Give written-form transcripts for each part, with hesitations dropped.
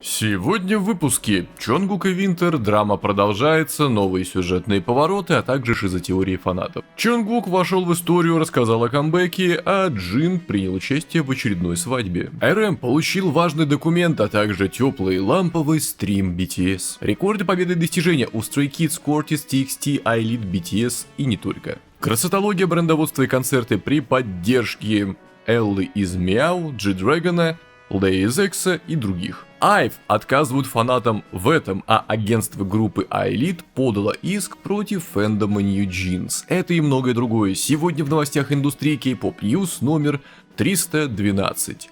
Сегодня в выпуске Чонгук и Винтер, драма продолжается, новые сюжетные повороты, а также шизотеории фанатов. Чонгук вошел в историю, рассказал о камбэке, а Джин принял участие в очередной свадьбе. РМ получил важный документ, а также теплый ламповый стрим BTS. Рекорды победы и достижения у Stray Kids, Cortis, TXT, iLead, BTS и не только. Красотология, брендоводства и концерты при поддержке Эллы из Мяу, G-Dragon, Лэй из Экса и других. IVE отказывают фанатам в этом, а агентство группы iLead подало иск против фэндома New Jeans. Это и многое другое сегодня в новостях индустрии K-Pop News номер 312.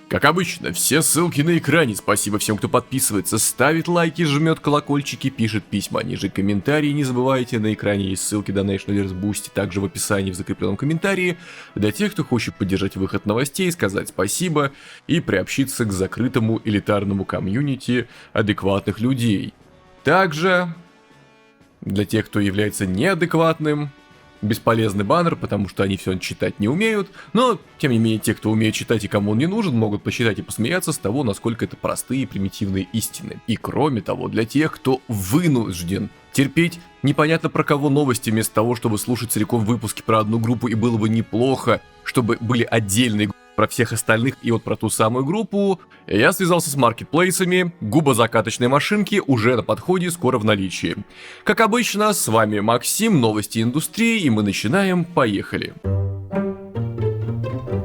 Как обычно, все ссылки на экране, спасибо всем, кто подписывается, ставит лайки, жмет колокольчики, пишет письма, ниже комментарии, не забывайте, на экране есть ссылки на National Earth Boost, также в описании в закрепленном комментарии, для тех, кто хочет поддержать выход новостей, сказать спасибо и приобщиться к закрытому элитарному комьюнити адекватных людей. Также, для тех, кто является неадекватным, бесполезный баннер, потому что они все читать не умеют, но, тем не менее, те, кто умеет читать и кому он не нужен, могут посчитать и посмеяться с того, насколько это простые и примитивные истины. И кроме того, для тех, кто вынужден терпеть непонятно про кого новости, вместо того, чтобы слушать целиком выпуски про одну группу, и было бы неплохо, чтобы были отдельные про всех остальных и вот про ту самую группу, я связался с маркетплейсами, губозакаточные машинки уже на подходе, скоро в наличии. Как обычно, с вами Максим, новости индустрии, и мы начинаем, поехали.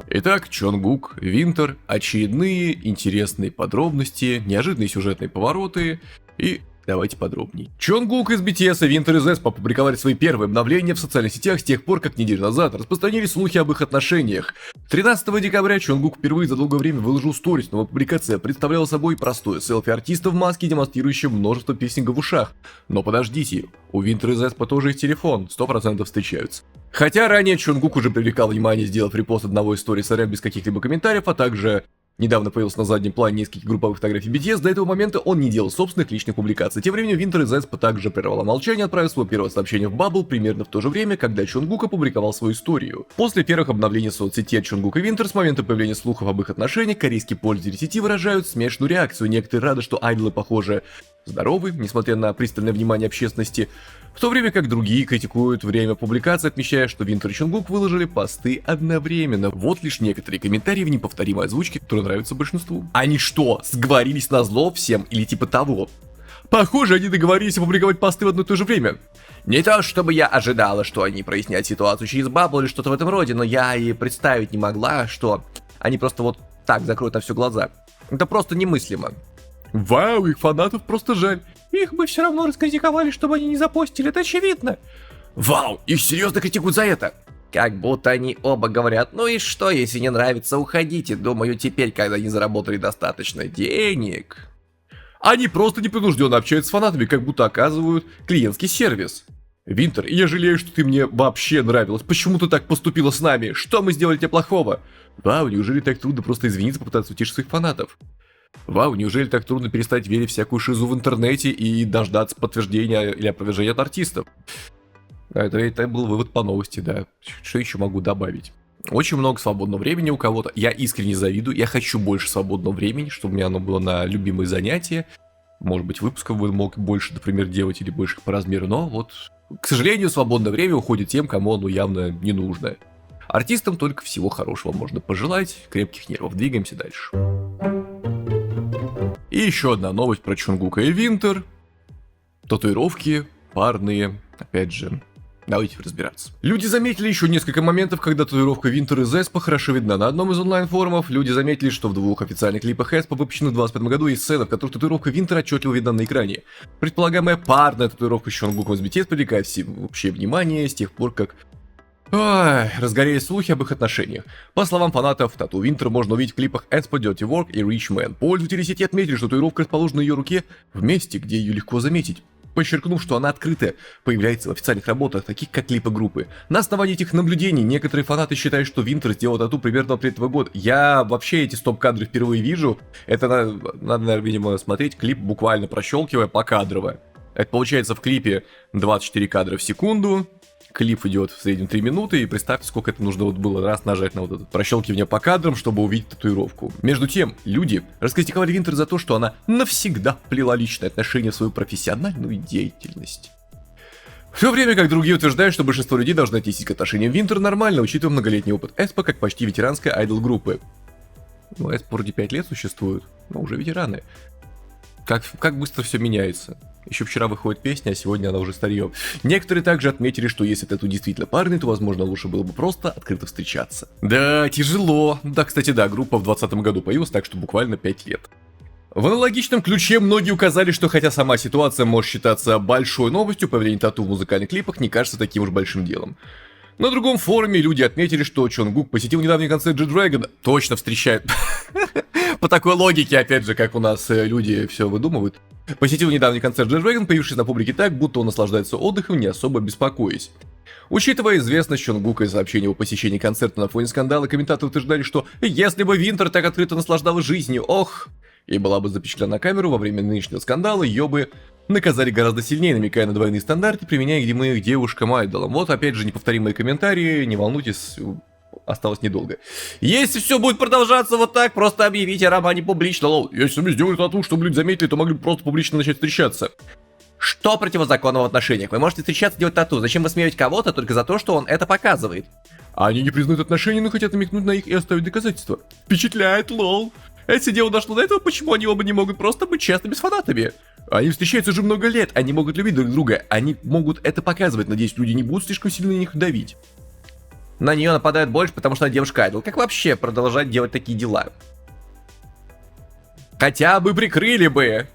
Итак, Чонгук, Винтер, очередные интересные подробности, неожиданные сюжетные повороты и... Давайте подробней. Чонгук из BTS и Винтер из Aespa опубликовали свои первые обновления в социальных сетях с тех пор, как неделю назад распространились слухи об их отношениях. 13 декабря Чонгук впервые за долгое время выложил сторис, но публикация представляла собой простое селфи артиста в маске, демонстрирующее множество пирсингов в ушах. Но подождите, у Винтер из Aespa тоже есть телефон, 100% встречаются. Хотя ранее Чонгук уже привлекал внимание, сделав репост одного из сторис РМ без каких-либо комментариев, а также... Недавно появился на заднем плане нескольких групповых фотографий BTS, до этого момента он не делал собственных личных публикаций. Тем временем Винтер из Aespa также прервала молчание, отправив свое первое сообщение в Bubble примерно в то же время, когда Чонгук опубликовал свою историю. После первых обновлений соцсети от Чонгук и Винтер с момента появления слухов об их отношениях, корейские пользователи сети выражают смешную реакцию. Некоторые рады, что айдолы, похоже, здоровы, несмотря на пристальное внимание общественности, в то время как другие критикуют время публикации, отмечая, что Винтер и Чонгук выложили посты одновременно. Вот лишь некоторые комментарии в неповторимой озвучке, которые нравятся большинству. Они что, сговорились на зло всем или типа того? Похоже, они договорились опубликовать посты в одно и то же время. Не то, чтобы я ожидала, что они прояснят ситуацию через Баббл или что-то в этом роде, но я и представить не могла, что они просто вот так закроют на все глаза. Это просто немыслимо. Вау, их фанатов просто жаль. Их бы все равно раскритиковали, чтобы они не запостили, это очевидно. Вау, их серьезно критикуют за это. Как будто они оба говорят, ну и что, если не нравится, уходите. Думаю, теперь, когда они заработали достаточно денег. Они просто непринужденно общаются с фанатами, как будто оказывают клиентский сервис. Винтер, я жалею, что ты мне вообще нравилась. Почему ты так поступила с нами? Что мы сделали тебе плохого? Вау, неужели так трудно просто извиниться, попытаться утешить своих фанатов? Вау, неужели так трудно перестать верить в всякую шизу в интернете и дождаться подтверждения или опровержения от артистов? Это был вывод по новости, да. Что еще могу добавить? Очень много свободного времени у кого-то. Я искренне завидую, я хочу больше свободного времени, чтобы у меня оно было на любимые занятия. Может быть, выпусков бы мог больше, например, делать или больше по размеру, но вот, к сожалению, свободное время уходит тем, кому оно явно не нужно. Артистам только всего хорошего можно пожелать, крепких нервов. Двигаемся дальше. И еще одна новость про Чонгука и Винтер. Татуировки парные, опять же. Давайте разбираться. Люди заметили еще несколько моментов, когда татуировка Винтер из Aespa хорошо видна. На одном из онлайн-форумов люди заметили, что в двух официальных клипах Aespa, выпущенных в 2025 году, есть сцена, в которой татуировка Винтера отчетливо видна на экране. Предполагаемая парная татуировка с Чонгуком из BTS привлекает всеобщее внимание с тех пор, как... разгорелись слухи об их отношениях. По словам фанатов, тату Винтер можно увидеть в клипах Aespa, Dirty Work и Rich Man. Пользователи сети отметили, что татуировка расположена на ее руке в месте, где ее легко заметить, подчеркнув, что она открыто появляется в официальных работах, таких как клипы группы. На основании этих наблюдений некоторые фанаты считают, что Винтер сделал тату примерно в этого года. Я вообще эти стоп-кадры впервые вижу. Это надо, видимо, смотреть клип буквально прощелкивая покадрово. Это получается в клипе 24 кадра в секунду. Клип идет в среднем 3 минуты, и представьте, сколько это нужно вот было раз нажать на вот это прощелкивание по кадрам, чтобы увидеть татуировку. Между тем, люди раскритиковали Винтер за то, что она навсегда вплела личные отношения в свою профессиональную деятельность. В то время как другие утверждают, что большинство людей должны отнестись к отношениям Винтер нормально, учитывая многолетний опыт Эспо как почти ветеранской айдол-группы. Ну, Эспо вроде 5 лет существует, но уже ветераны. Как быстро все меняется. Еще вчера выходит песня, а сегодня она уже старье. Некоторые также отметили, что если тату действительно парный, то, возможно, лучше было бы просто открыто встречаться. Да, тяжело. Да, кстати, да, группа в 2020 году появилась, так что буквально 5 лет. В аналогичном ключе многие указали, что хотя сама ситуация может считаться большой новостью, появление тату в музыкальных клипах не кажется таким уж большим делом. На другом форуме люди отметили, что Чонгук посетил недавний концерт G-Dragon. Точно встречает. По такой логике, опять же, как у нас люди все выдумывают. Посетил недавний концерт G-Dragon, появившись на публике так, будто он наслаждается отдыхом, не особо беспокоясь. Учитывая известность Чонгука и сообщение о посещении концерта на фоне скандала, комментаторы утверждали, что если бы Винтер так открыто наслаждалась жизнью, ох, и была бы запечатлена на камеру во время нынешнего скандала, ее бы наказали гораздо сильнее, намекая на двойные стандарты, применяя к моим девушкам-айдолам. Вот опять же неповторимые комментарии, не волнуйтесь, осталось недолго. Если все будет продолжаться вот так, просто объявите о романе публично, лол. Если мы сделали тату, чтобы люди заметили, то могли бы просто публично начать встречаться. Что противозаконного в отношениях? Вы можете встречаться, делать тату. Зачем вы смеете кого-то только за то, что он это показывает? Они не признают отношения, но хотят намекнуть на их и оставить доказательства. Впечатляет, лол. Если дело дошло до этого, почему они оба не могут просто быть честными с фанатами? Они встречаются уже много лет, они могут любить друг друга, они могут это показывать, надеюсь, люди не будут слишком сильно на них давить. На нее нападают больше, потому что она девушка-айдол. Как вообще продолжать делать такие дела? Хотя бы прикрыли бы.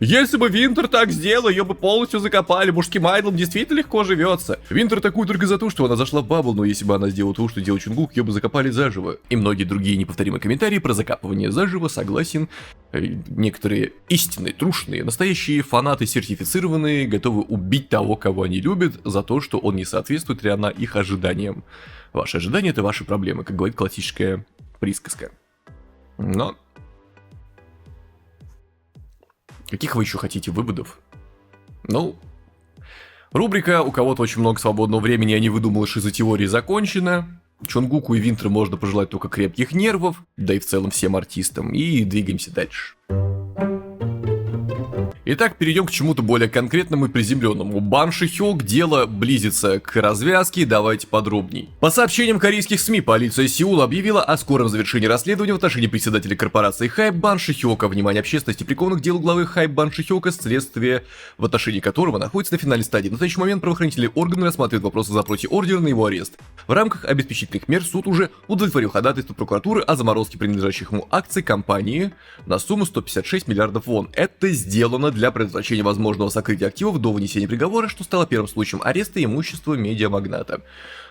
Если бы Винтер так сделал, ее бы полностью закопали, мужским айдолам действительно легко живется. Винтер такую только за то, что она зашла в бабл, но если бы она сделала то, что делал Чонгук, ее бы закопали заживо. И многие другие неповторимые комментарии про закапывание заживо согласен. Некоторые истинные, трушные, настоящие фанаты сертифицированные, готовы убить того, кого они любят, за то, что он не соответствует реально их ожиданиям. Ваши ожидания — это ваши проблемы, как говорит классическая присказка. Но... Каких вы еще хотите выводов? Ну, рубрика «У кого-то очень много свободного времени, а не выдумала шизотеории» закончена. Чонгуку и Винтеру можно пожелать только крепких нервов, да и в целом всем артистам, и двигаемся дальше. Итак, перейдем к чему-то более конкретному и приземленному. Бан Шихёк, дело близится к развязке, давайте подробней. По сообщениям корейских СМИ, полиция Сеула объявила о скором завершении расследования в отношении председателя корпорации Hype Бан Шихёка. Внимание общественности приковано к делу главы Hype Бан Шихёка, следствие в отношении которого находится на финальной стадии. В настоящий момент правоохранительные органы рассматривают вопрос о запросе ордера на его арест. В рамках обеспечительных мер суд уже удовлетворил ходатайство прокуратуры о заморозке принадлежащих ему акций компании на сумму 156 миллиардов вон. Это сделано для предотвращения возможного сокрытия активов до вынесения приговора, что стало первым случаем ареста имущества медиамагната.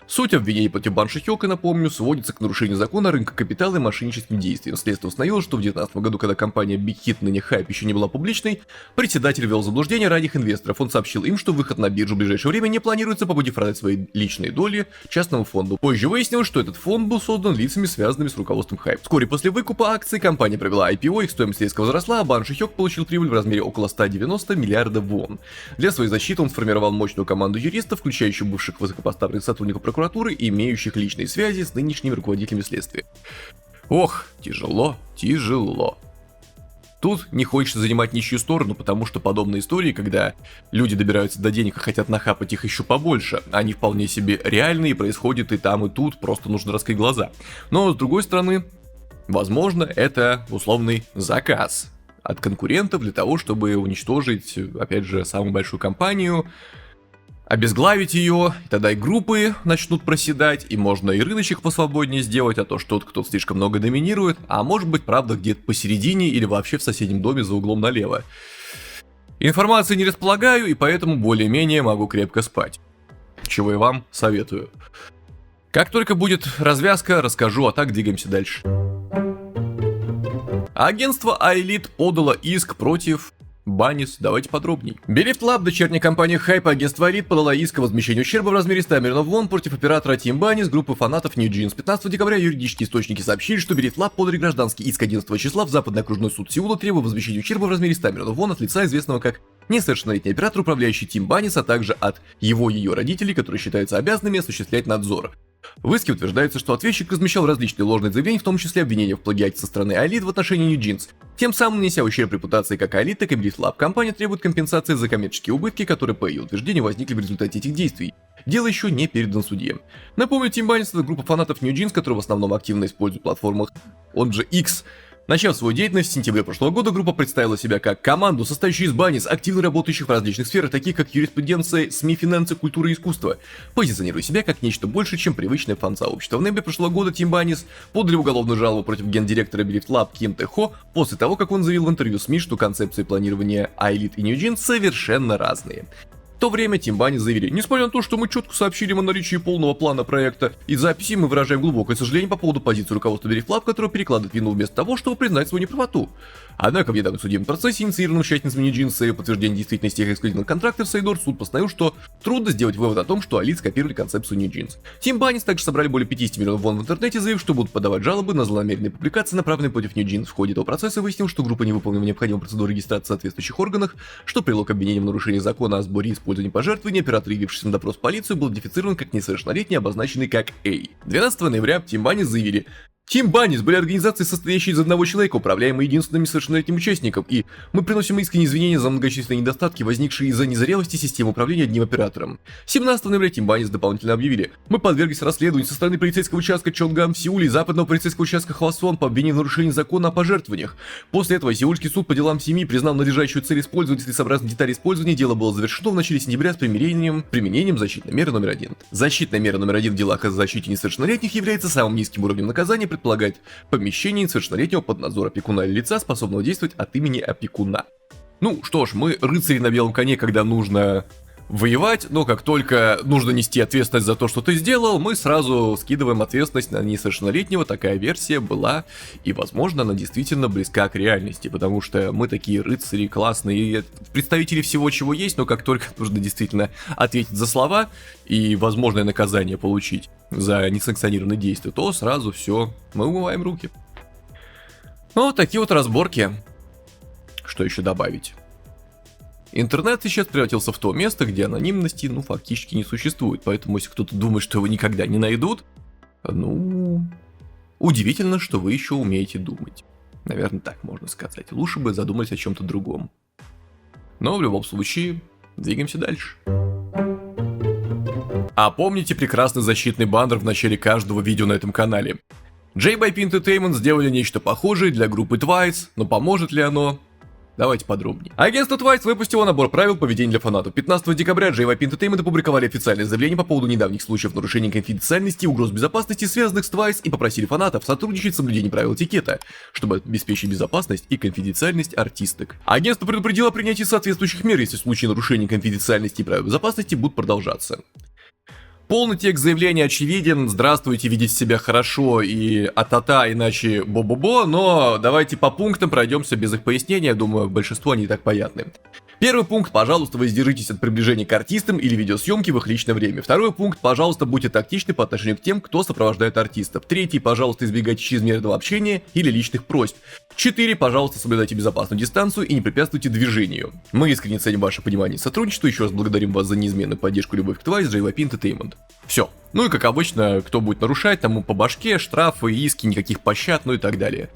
Суть обвинений против Бан Шихёка, напомню, сводится к нарушению закона рынка капитала и мошенническим действиям. Следствие установило, что в 2019 году, когда компания Big Hit, ныне Hype, еще не была публичной, председатель ввел в заблуждение ранних инвесторов. Он сообщил им, что выход на биржу в ближайшее время не планируется, побудив продать свои личные доли частному фонду. Позже выяснилось, что этот фонд был создан лицами, связанными с руководством Hype. Вскоре после выкупа акций компания провела IPO, их стоимость резко возросла, а Бан Шихёк получил прибыль в размере около 190 миллиардов вон. Для своей защиты он сформировал мощную команду юристов, включающую бывших высокопоставленных сотрудников прокуратуры и имеющих личные связи с нынешними руководителями следствия. Ох, тяжело, тяжело. Тут не хочется занимать ничью сторону, потому что подобные истории, когда люди добираются до денег и хотят нахапать их еще побольше, они вполне себе реальные, происходят и там, и тут, просто нужно раскрыть глаза. Но с другой стороны, возможно, это условный заказ от конкурентов для того, чтобы уничтожить, опять же, самую большую компанию, обезглавить ее, и тогда и группы начнут проседать, и можно и рыночек посвободнее сделать, а то что кто-то слишком много доминирует, а может быть, правда, где-то посередине или вообще в соседнем доме за углом налево. Информации не располагаю, и поэтому более-менее могу крепко спать. Чего и вам советую. Как только будет развязка, расскажу, а так двигаемся дальше. Агентство iLead подало иск против Банис, давайте подробней. Belift Lab, дочерняя компания Hype, агентство Elite, подала иск о возмещении ущерба в размере 100 миллионов вон против оператора Team Bunny с группы фанатов New Jeans. 15 декабря юридические источники сообщили, что Belift Lab подали гражданский иск 11 числа в Западный окружной суд Сеула, требуя возмещения ущерба в размере 100 миллионов вон от лица известного как несовершеннолетний оператор, управляющий Team Bunny, а также от его-ее родителей, которые считаются обязанными осуществлять надзор. В иске утверждается, что ответчик размещал различные ложные заявления, в том числе обвинения в плагиате со стороны Elite в отношении New Jeans, тем самым нанеся ущерб репутации как Elite, так и Belift Lab. Компания требует компенсации за коммерческие убытки, которые, по ее утверждению, возникли в результате этих действий. Дело еще не передано судье. Напомню, Team Bunny — это группа фанатов New Jeans, которые в основном активно используют платформах, он же X. Начав свою деятельность в сентябре прошлого года, группа представила себя как команду, состоящую из Bunnies, активно работающих в различных сферах, таких как юриспруденция, СМИ, финансы, культура и искусство, позиционируя себя как нечто больше, чем привычное фан-сообщество. В ноябре прошлого года Team Bunnies подали уголовную жалобу против гендиректора Belift Lab Ким Тэ Хо после того, как он заявил в интервью СМИ, что концепции планирования Elite и New Jeans совершенно разные. В то время Team Bunny заявили: несмотря на то, что мы четко сообщили им о наличии полного плана проекта и записи, мы выражаем глубокое сожаление по поводу позиции руководства Belift Lab, которое перекладывает вину вместо того, чтобы признать свою неправоту. Однако в недавнем судебном процессе, инициированном тщательными New Jeans и подтверждение действительности их эксклюзивных контрактов с Эйдор, суд постановил, что трудно сделать вывод о том, что Elite скопировали концепцию New Jeans. Team Bunny также собрали более 50 миллионов вон в интернете, заявив, что будут подавать жалобы на злонамеренные публикации, направленные против New Jeans. В ходе этого процесса выяснилось, что группа не выполнила необходимую процедуру регистрации в соответствующих органах, что привело к обвинениям в нарушении закона о сборе и использовании пожертвований. Оператор, явившийся на допрос в полицию, был идентифицирован как несовершеннолетний, обозначенный как A. 12 ноября Team Bunny заявили: Team Bunnies были организацией, состоящей из одного человека, управляемой единственным несовершеннолетним участником, и мы приносим искренние извинения за многочисленные недостатки, возникшие из-за незрелости системы управления одним оператором. 17 ноября Team Bunnies дополнительно объявили: мы подверглись расследованию со стороны полицейского участка Чонгам в Сеуле и западного полицейского участка Хвасон по обвинению в нарушении закона о пожертвованиях. После этого Сеульский суд по делам семьи признал надлежащую цель использования и целесообразность деталей использования. Дело было завершено в начале сентября с применением защитной меры номер 1. Защитная мера номер 1 в делах о защите несовершеннолетних является самым низким уровнем наказания, предполагает помещение несовершеннолетнего под надзор опекуна или лица, способного действовать от имени опекуна. Ну что ж, мы рыцари на белом коне, когда нужно воевать, но как только нужно нести ответственность за то, что ты сделал, мы сразу скидываем ответственность на несовершеннолетнего. Такая версия была, и возможно она действительно близка к реальности, потому что мы такие рыцари классные, представители всего, чего есть, но как только нужно действительно ответить за слова и возможное наказание получить за несанкционированные действия, то сразу все, мы умываем руки. Ну, вот такие вот разборки. Что еще добавить? Интернет сейчас превратился в то место, где анонимности, фактически не существует. Поэтому, если кто-то думает, что его никогда не найдут, удивительно, что вы еще умеете думать. Наверное, так можно сказать. Лучше бы задумать о чем-то другом. Но в любом случае, двигаемся дальше. А помните прекрасный защитный баннер в начале каждого видео на этом канале? JYP Entertainment сделали нечто похожее для группы Twice, но поможет ли оно? Давайте подробнее. Агентство Twice выпустило набор правил поведения для фанатов. 15 декабря JYP Entertainment опубликовали официальное заявление по поводу недавних случаев нарушения конфиденциальности и угроз безопасности, связанных с Twice, и попросили фанатов сотрудничать в соблюдении правил этикета, чтобы обеспечить безопасность и конфиденциальность артисток. Агентство предупредило о принятии соответствующих мер, если случаи нарушения конфиденциальности и правил безопасности будут продолжаться. Полный текст заявления очевиден: здравствуйте, ведите себя хорошо и а-та-та, иначе бо-бо-бо, но давайте по пунктам пройдемся без их пояснения, я думаю, большинство они и так понятны. Первый пункт: пожалуйста, воздержитесь от приближения к артистам или видеосъемки в их личное время. Второй пункт: пожалуйста, будьте тактичны по отношению к тем, кто сопровождает артистов. Третий: пожалуйста, избегайте чрезмерного общения или личных просьб. 4. Пожалуйста, соблюдайте безопасную дистанцию и не препятствуйте движению. Мы искренне ценим ваше понимание и сотрудничество. Еще раз благодарим вас за неизменную поддержку и любовь к Twice, JYP Entertainment. Все. Ну и как обычно, кто будет нарушать, тому по башке, штрафы, иски, никаких пощад, и так далее.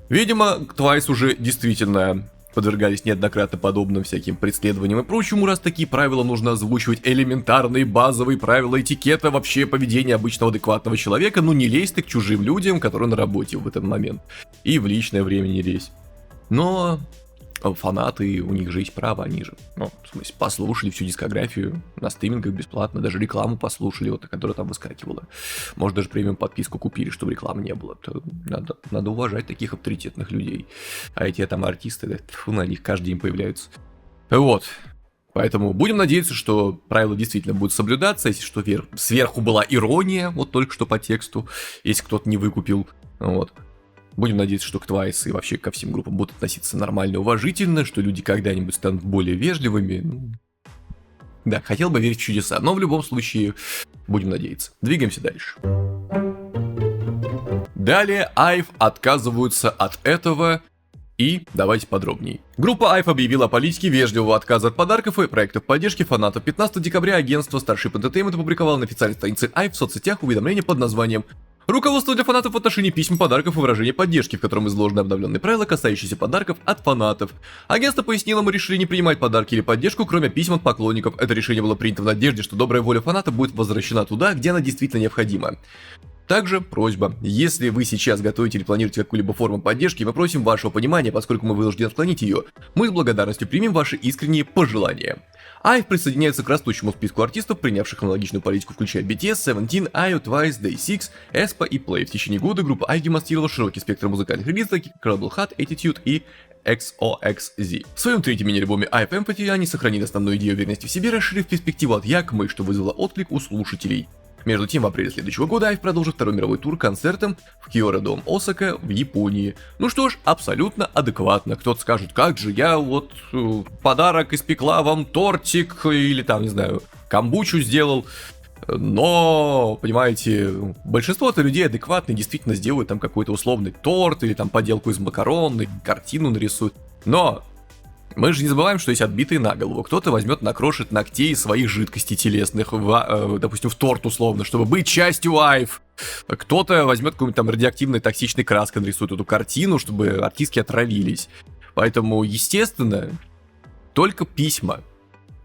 Видимо, Twice уже действительно подвергались неоднократно подобным всяким преследованиям и прочему, раз такие правила нужно озвучивать, элементарные базовые правила этикета, вообще поведения обычного адекватного человека. Не лезь ты к чужим людям, которые на работе в этот момент, и в личное время не лезь. Но фанаты, у них же есть право, они же, в смысле, послушали всю дискографию на стримингах бесплатно, даже рекламу послушали, которая там выскакивала. Может, даже премиум подписку купили, чтобы рекламы не было. Надо уважать таких авторитетных людей. А эти там артисты, на них каждый день появляются. Вот. Поэтому будем надеяться, что правила действительно будут соблюдаться, если что, сверху была ирония, только что по тексту, если кто-то не выкупил. Будем надеяться, что к Twice и вообще ко всем группам будут относиться нормально и уважительно, что люди когда-нибудь станут более вежливыми. Да, хотел бы верить в чудеса, но в любом случае будем надеяться. Двигаемся дальше. Далее IVE отказываются от этого. И давайте подробнее. Группа IVE объявила о политике вежливого отказа от подарков и проектов поддержки фанатов. 15 декабря агентство Starship Entertainment опубликовало на официальной странице IVE в соцсетях уведомление под названием «Руководство для фанатов в отношении писем, подарков и выражения поддержки», в котором изложены обновленные правила, касающиеся подарков от фанатов. Агентство пояснило, мы решили не принимать подарки или поддержку, кроме писем от поклонников. Это решение было принято в надежде, что добрая воля фаната будет возвращена туда, где она действительно необходима. Также просьба, если вы сейчас готовите или планируете какую-либо форму поддержки, мы просим вашего понимания, поскольку мы вынуждены отклонить ее. Мы с благодарностью примем ваши искренние пожелания. IVE присоединяется к растущему списку артистов, принявших аналогичную политику, включая BTS, Seventeen, IU, Twice, Day6, aespa и Play. В течение года группа IVE демонстрировала широкий спектр музыкальных релизов, таких как Incredible Heart, Attitude и XOXZ. В своем третьем мини-альбоме IVE Empathy они сохранили основную идею уверенности в себе, расширив перспективу от «я» к «мы», что вызвало отклик у слушателей. Между тем, в апреле следующего года IVE продолжит второй мировой тур концертом в Киора Дом Осака в Японии. Ну что ж, абсолютно адекватно. Кто-то скажет, как же я вот подарок испекла вам тортик или там, не знаю, камбучу сделал. Но, понимаете, большинство-то людей адекватные действительно сделают там какой-то условный торт или там поделку из макарон, или картину нарисуют. Но мы же не забываем, что есть отбитые на голову. Кто-то возьмет, накрошит ногтей своих жидкостей телесных, допустим, в торт условно, чтобы быть частью IVE. Кто-то возьмет какую-нибудь там радиоактивной токсичной краской, нарисует эту картину, чтобы артистки отравились. Поэтому, естественно, только письма.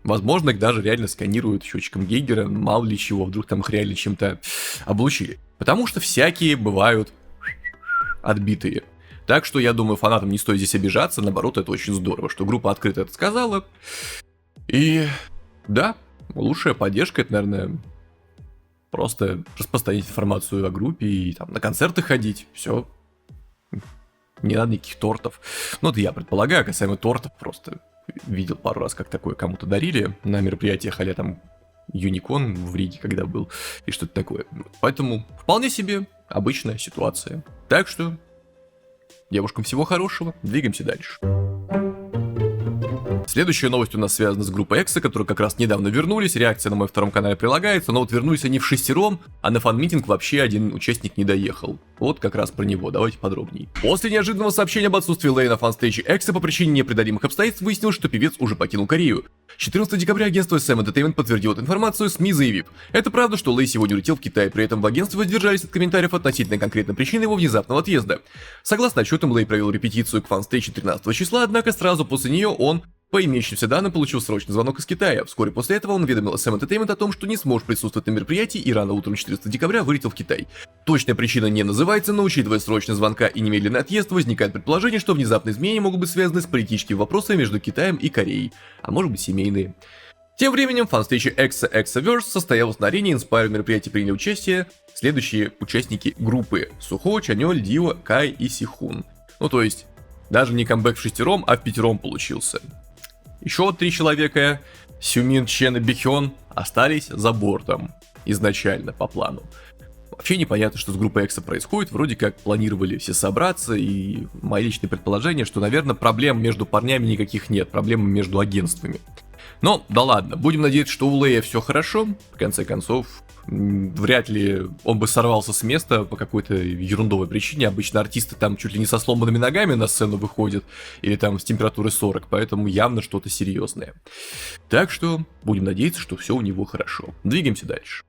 Возможно, их даже реально сканируют счетчиком Гейгера, мало ли чего, вдруг там их реально чем-то облучили. Потому что всякие бывают отбитые. Так что, я думаю, фанатам не стоит здесь обижаться, наоборот, это очень здорово, что группа открыто это сказала. И да, лучшая поддержка, это, наверное, просто распространить информацию о группе и там на концерты ходить, все. Не надо никаких тортов. Ну, это я предполагаю, касаемо тортов, просто видел пару раз, как такое кому-то дарили на мероприятиях, а-ля там Юникон в Риге, когда был, и что-то такое. Поэтому вполне себе обычная ситуация. Так что девушкам всего хорошего, двигаемся дальше. Следующая новость у нас связана с группой EXO, которые как раз недавно вернулись, реакция на моем втором канале прилагается, но вот вернулись они вшестером, а на фан-митинг вообще один участник не доехал. Вот как раз про него, давайте подробнее. После неожиданного сообщения об отсутствии Лэй на фан-стейдже EXO по причине непреодолимых обстоятельств выяснилось, что певец уже покинул Корею. 14 декабря агентство SM Entertainment подтвердило эту информацию, СМИ заявив: это правда, что Лэй сегодня улетел в Китай, при этом в агентстве воздержались от комментариев относительно конкретной причины его внезапного отъезда. Согласно отчетам, Лэй провел репетицию к фан-стейдже 13 числа, однако сразу после нее он, по имеющимся данным, получил срочный звонок из Китая. Вскоре после этого он уведомил SM Entertainment о том, что не сможет присутствовать на мероприятии и рано утром 14 декабря вылетел в Китай. Точная причина не называется, но учитывая срочность звонка и немедленный отъезд, возникает предположение, что внезапные изменения могут быть связаны с политическими вопросами между Китаем и Кореей, а может быть семейные. Тем временем в фан-стейдже EXO состоялось на арене Inspire. В мероприятии приняли участие следующие участники группы: Сухо, Чанёль, Дио, Кай и Сихун. Ну то есть, даже не камбэк в шестером, а в пятером получился. Еще вот 3 человека, Сюмин, Чен и Бихён, остались за бортом изначально по плану. Вообще непонятно, что с группой EXO происходит, вроде как планировали все собраться, и мои личные предположения, что, наверное, проблем между парнями никаких нет, проблемы между агентствами. Но, да ладно, будем надеяться, что у Лэя все хорошо, в конце концов, вряд ли он бы сорвался с места по какой-то ерундовой причине. Обычно артисты там чуть ли не со сломанными ногами на сцену выходят, или там с температурой 40, поэтому явно что-то серьезное. Так что будем надеяться, что все у него хорошо. Двигаемся дальше.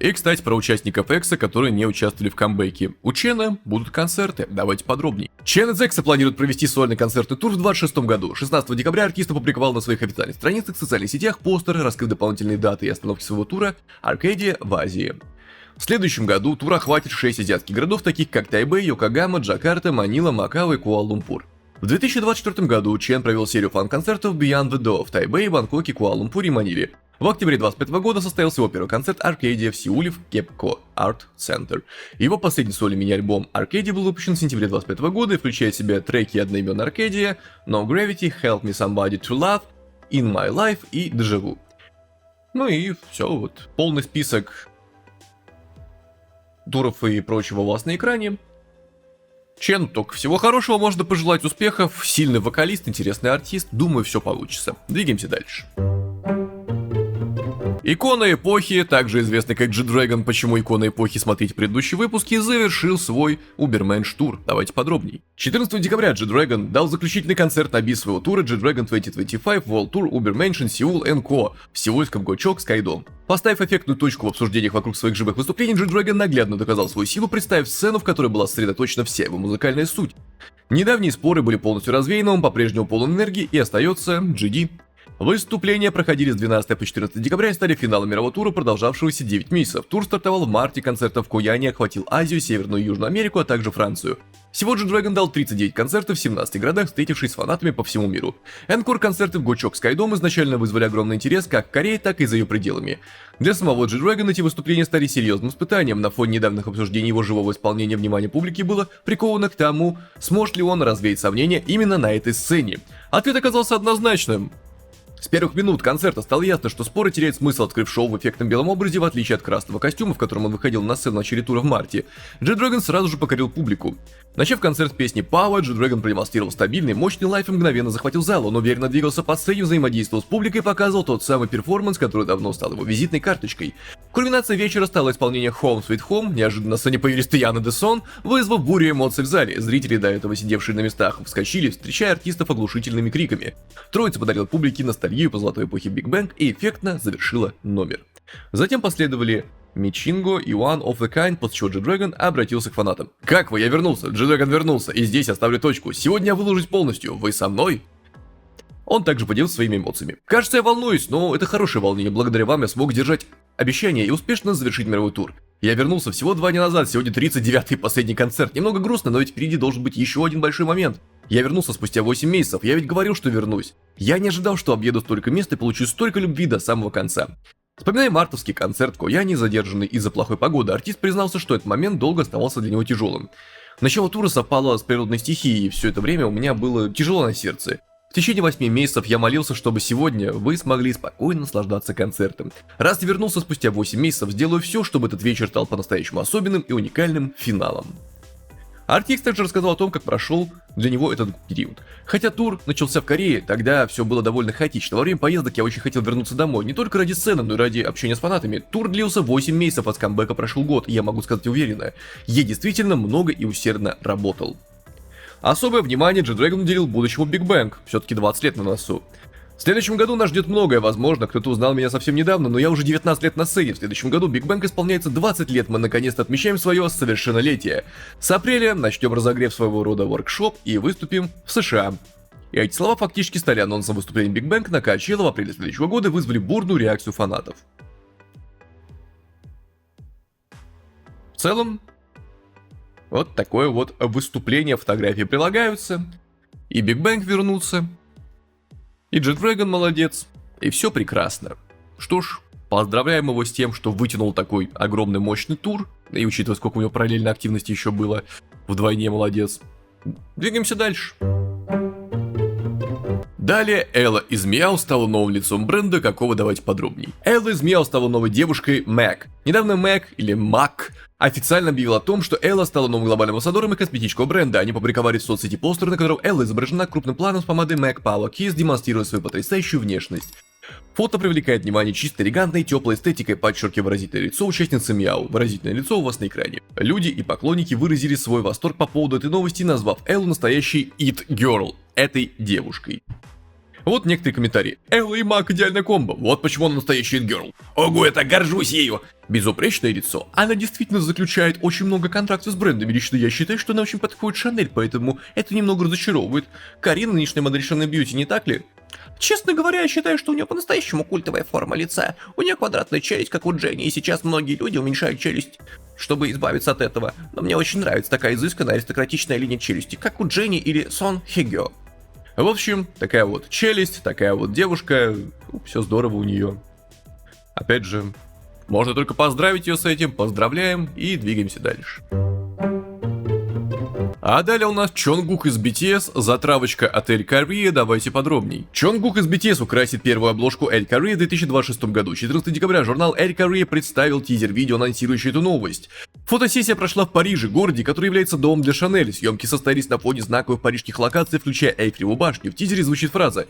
И, кстати, про участников EXO, которые не участвовали в камбэке. У Чена будут концерты, давайте подробнее. Чен из EXO планирует провести сольный концертный тур в 2026 году. 16 декабря артист опубликовал на своих официальных страницах в социальных сетях постер, раскрыв дополнительные даты и остановки своего тура Аркадия в Азии. В следующем году тур охватит 6 азиатских городов, таких как Тайбэй, Йокогама, Джакарта, Манила, Макао и Куала-Лумпур. В 2024 году Чен провел серию фан-концертов Beyond the Door в Тайбэе, Бангкоке, Куала-Лумпуре и Маниле. В октябре 2025 года состоялся его первый концерт Аркадия в Сеуле в Kepco Art Center. Его последний сольный мини-альбом Аркадия был выпущен в сентябре 2025 года и включает в себя треки одноименной Аркадия, No Gravity, Help Me Somebody to Love, In My Life и Deja Vu. Ну и все, вот полный список туров и прочего у вас на экране. Чен, только всего хорошего, можно пожелать успехов, сильный вокалист, интересный артист, думаю, все получится. Двигаемся дальше. Икона эпохи, также известный как G-Dragon, почему икона эпохи, смотрите предыдущие выпуски, завершил свой Ubermensch тур. Давайте подробней. 14 декабря G-Dragon дал заключительный концерт на бис своего тура G-Dragon 2025 World Tour Ubermensch Seoul Co. в сеульском Гочок Скайдом. Поставив эффектную точку в обсуждениях вокруг своих живых выступлений, G-Dragon наглядно доказал свою силу, представив сцену, в которой была сосредоточена вся его музыкальная суть. Недавние споры были полностью развеяны, он по-прежнему полон энергии и остается GD. Выступления проходили с 12 по 14 декабря и стали финалом мирового тура, продолжавшегося 9 месяцев. Тур стартовал в марте, концертов в Кояне охватил Азию, Северную и Южную Америку, а также Францию. Всего G-Dragon дал 39 концертов в 17 городах, встретившись с фанатами по всему миру. Энкор-концерты в Гочок Скайдом изначально вызвали огромный интерес как в Корее, так и за ее пределами. Для самого G-Dragon эти выступления стали серьезным испытанием. На фоне недавних обсуждений его живого исполнения внимание публики было приковано к тому, сможет ли он развеять сомнения именно на этой сцене. Ответ оказался однозначным. С первых минут концерта стало ясно, что споры теряют смысл, открыв шоу в эффектном белом образе, в отличие от красного костюма, в котором он выходил на сцену в начале тура в марте. G-Dragon сразу же покорил публику. Начав концерт с песни Power, G-Dragon продемонстрировал стабильный, мощный лайф и мгновенно захватил зал. Он уверенно двигался по сцене, взаимодействовал с публикой и показывал тот самый перформанс, который давно стал его визитной карточкой. Кульминацией вечера стало исполнение Home Sweet Home, неожиданно на сцене появились Тияна Десон, вызвав бурю эмоций в зале. Зрители, до этого сидевшие на местах, вскочили, встречая артистов оглушительными криками. Троица подарила публике ностальгию по золотой эпохе Big Bang и эффектно завершила номер. Затем последовали Мичинго и One of the Kind, после чего G-Dragon обратился к фанатам. Как вы? Я вернулся. G-Dragon вернулся. И здесь я ставлю точку. Сегодня я выложусь полностью. Вы со мной? Он также поделился своими эмоциями. Кажется, я волнуюсь, но это хорошее волнение. Благодаря вам я смог держать обещание и успешно завершить мировой тур. Я вернулся всего 2 дня назад, сегодня 39-й последний концерт. Немного грустно, но ведь впереди должен быть еще один большой момент. Я вернулся спустя 8 месяцев, я ведь говорил, что вернусь. Я не ожидал, что объеду столько мест и получу столько любви до самого конца. Вспоминая мартовский концерт в Кояне, задержанный из-за плохой погоды, артист признался, что этот момент долго оставался для него тяжелым. Начало тура совпало с природной стихией, и все это время у меня было тяжело на сердце. В течение 8 месяцев я молился, чтобы сегодня вы смогли спокойно наслаждаться концертом. Раз я вернулся спустя 8 месяцев, сделаю все, чтобы этот вечер стал по-настоящему особенным и уникальным финалом. Артист также рассказал о том, как прошел для него этот период. Хотя тур начался в Корее, тогда все было довольно хаотично. Во время поездок я очень хотел вернуться домой, не только ради сцены, но и ради общения с фанатами. Тур длился 8 месяцев, от камбэка прошел год, и я могу сказать уверенно, я действительно много и усердно работал. Особое внимание G-Dragon уделил будущему Big Bang, все-таки 20 лет на носу. В следующем году нас ждет многое, возможно, кто-то узнал меня совсем недавно, но я уже 19 лет на сцене. В следующем году Big Bang исполняется 20 лет, мы наконец-то отмечаем свое совершеннолетие. С апреля начнем разогрев своего рода воркшоп и выступим в США. И эти слова фактически стали анонсом выступления Big Bang на Coachella в апреле следующего года и вызвали бурную реакцию фанатов. В целом, вот такое вот выступление, фотографии прилагаются, и Big Bang вернулся. И G-Dragon молодец, и все прекрасно. Что ж, поздравляем его с тем, что вытянул такой огромный мощный тур, и учитывая, сколько у него параллельно активности еще было, вдвойне молодец. Двигаемся дальше. Далее Элла из Meow стала новым лицом бренда, какого давайте подробней. Элла из Meow стала новой девушкой MAC. Недавно MAC или MAC официально объявил о том, что Элла стала новым глобальным амбассадором и косметического бренда. Они публиковали в соцсети постер, на котором Элла изображена крупным планом с помадой MAC Power Kiss, демонстрируя свою потрясающую внешность. Фото привлекает внимание чисто элегантной, теплой эстетикой, подчеркивая выразительное лицо участницы Meow. Выразительное лицо у вас на экране. Люди и поклонники выразили свой восторг по поводу этой новости, назвав Эллу настоящей It Girl, этой девушкой. Вот некоторые комментарии. Элла и Мак идеальная комбо. Вот почему она настоящий It Girl. Ого, я так горжусь ею. Безупречное лицо. Она действительно заключает очень много контрактов с брендами. Лично я считаю, что она очень подходит Шанель, поэтому это немного разочаровывает. Карина, нынешняя модель Шанель Бьюти, не так ли? Честно говоря, я считаю, что у нее по-настоящему культовая форма лица. У нее квадратная челюсть, как у Дженни, и сейчас многие люди уменьшают челюсть, чтобы избавиться от этого. Но мне очень нравится такая изысканная аристократичная линия челюсти, как у Дженни или Сон Хегё. В общем, такая вот челюсть, такая вот девушка, все здорово у нее. Опять же, можно только поздравить ее с этим, поздравляем и двигаемся дальше. А далее у нас Чонгук из BTS, затравочка от Эль Корее, давайте подробней. Чонгук из BTS украсит первую обложку Эль Корее в 2026 году. 14 декабря журнал Эль Корее представил тизер-видео, анонсирующий эту новость. Фотосессия прошла в Париже, городе, который является домом для Шанель. Съемки состоялись на фоне знаковых парижских локаций, включая Эйфелеву башню. В тизере звучит фраза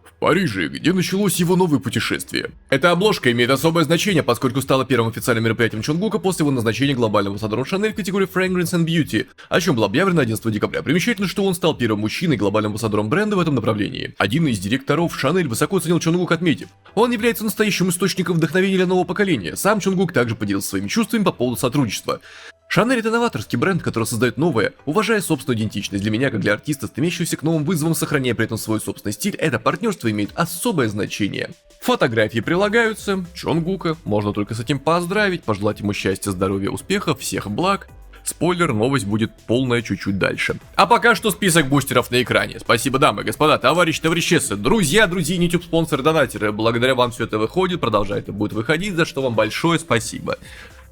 «В Париже, где началось его новое путешествие». Эта обложка имеет особое значение, поскольку стала первым официальным мероприятием Чонгука после его назначения глобальным амбассадором Шанель в категории Fragrance and Beauty, о чем было объявлено 11 декабря. Примечательно, что он стал первым мужчиной глобальным амбассадором бренда в этом направлении. Один из директоров Шанель высоко оценил Чонгука, отметив: он является настоящим источником вдохновения для нового поколения. Сам Чонгук также поделился своими чувствами по поводу сотрудничества. Шанель — это новаторский бренд, который создает новое, уважая собственную идентичность. Для меня, как для артиста, стремящегося к новым вызовам, сохраняя при этом свой собственный стиль, это партнерство имеет особое значение. Фотографии прилагаются, Чонгука, можно только с этим поздравить, пожелать ему счастья, здоровья, успехов, всех благ. Спойлер, новость будет полная чуть-чуть дальше. А пока что список бустеров на экране. Спасибо, дамы и господа, товарищи, товарищессы, друзья, YouTube спонсоры, донатеры. Благодаря вам все это выходит, продолжает и будет выходить, за что вам большое спасибо.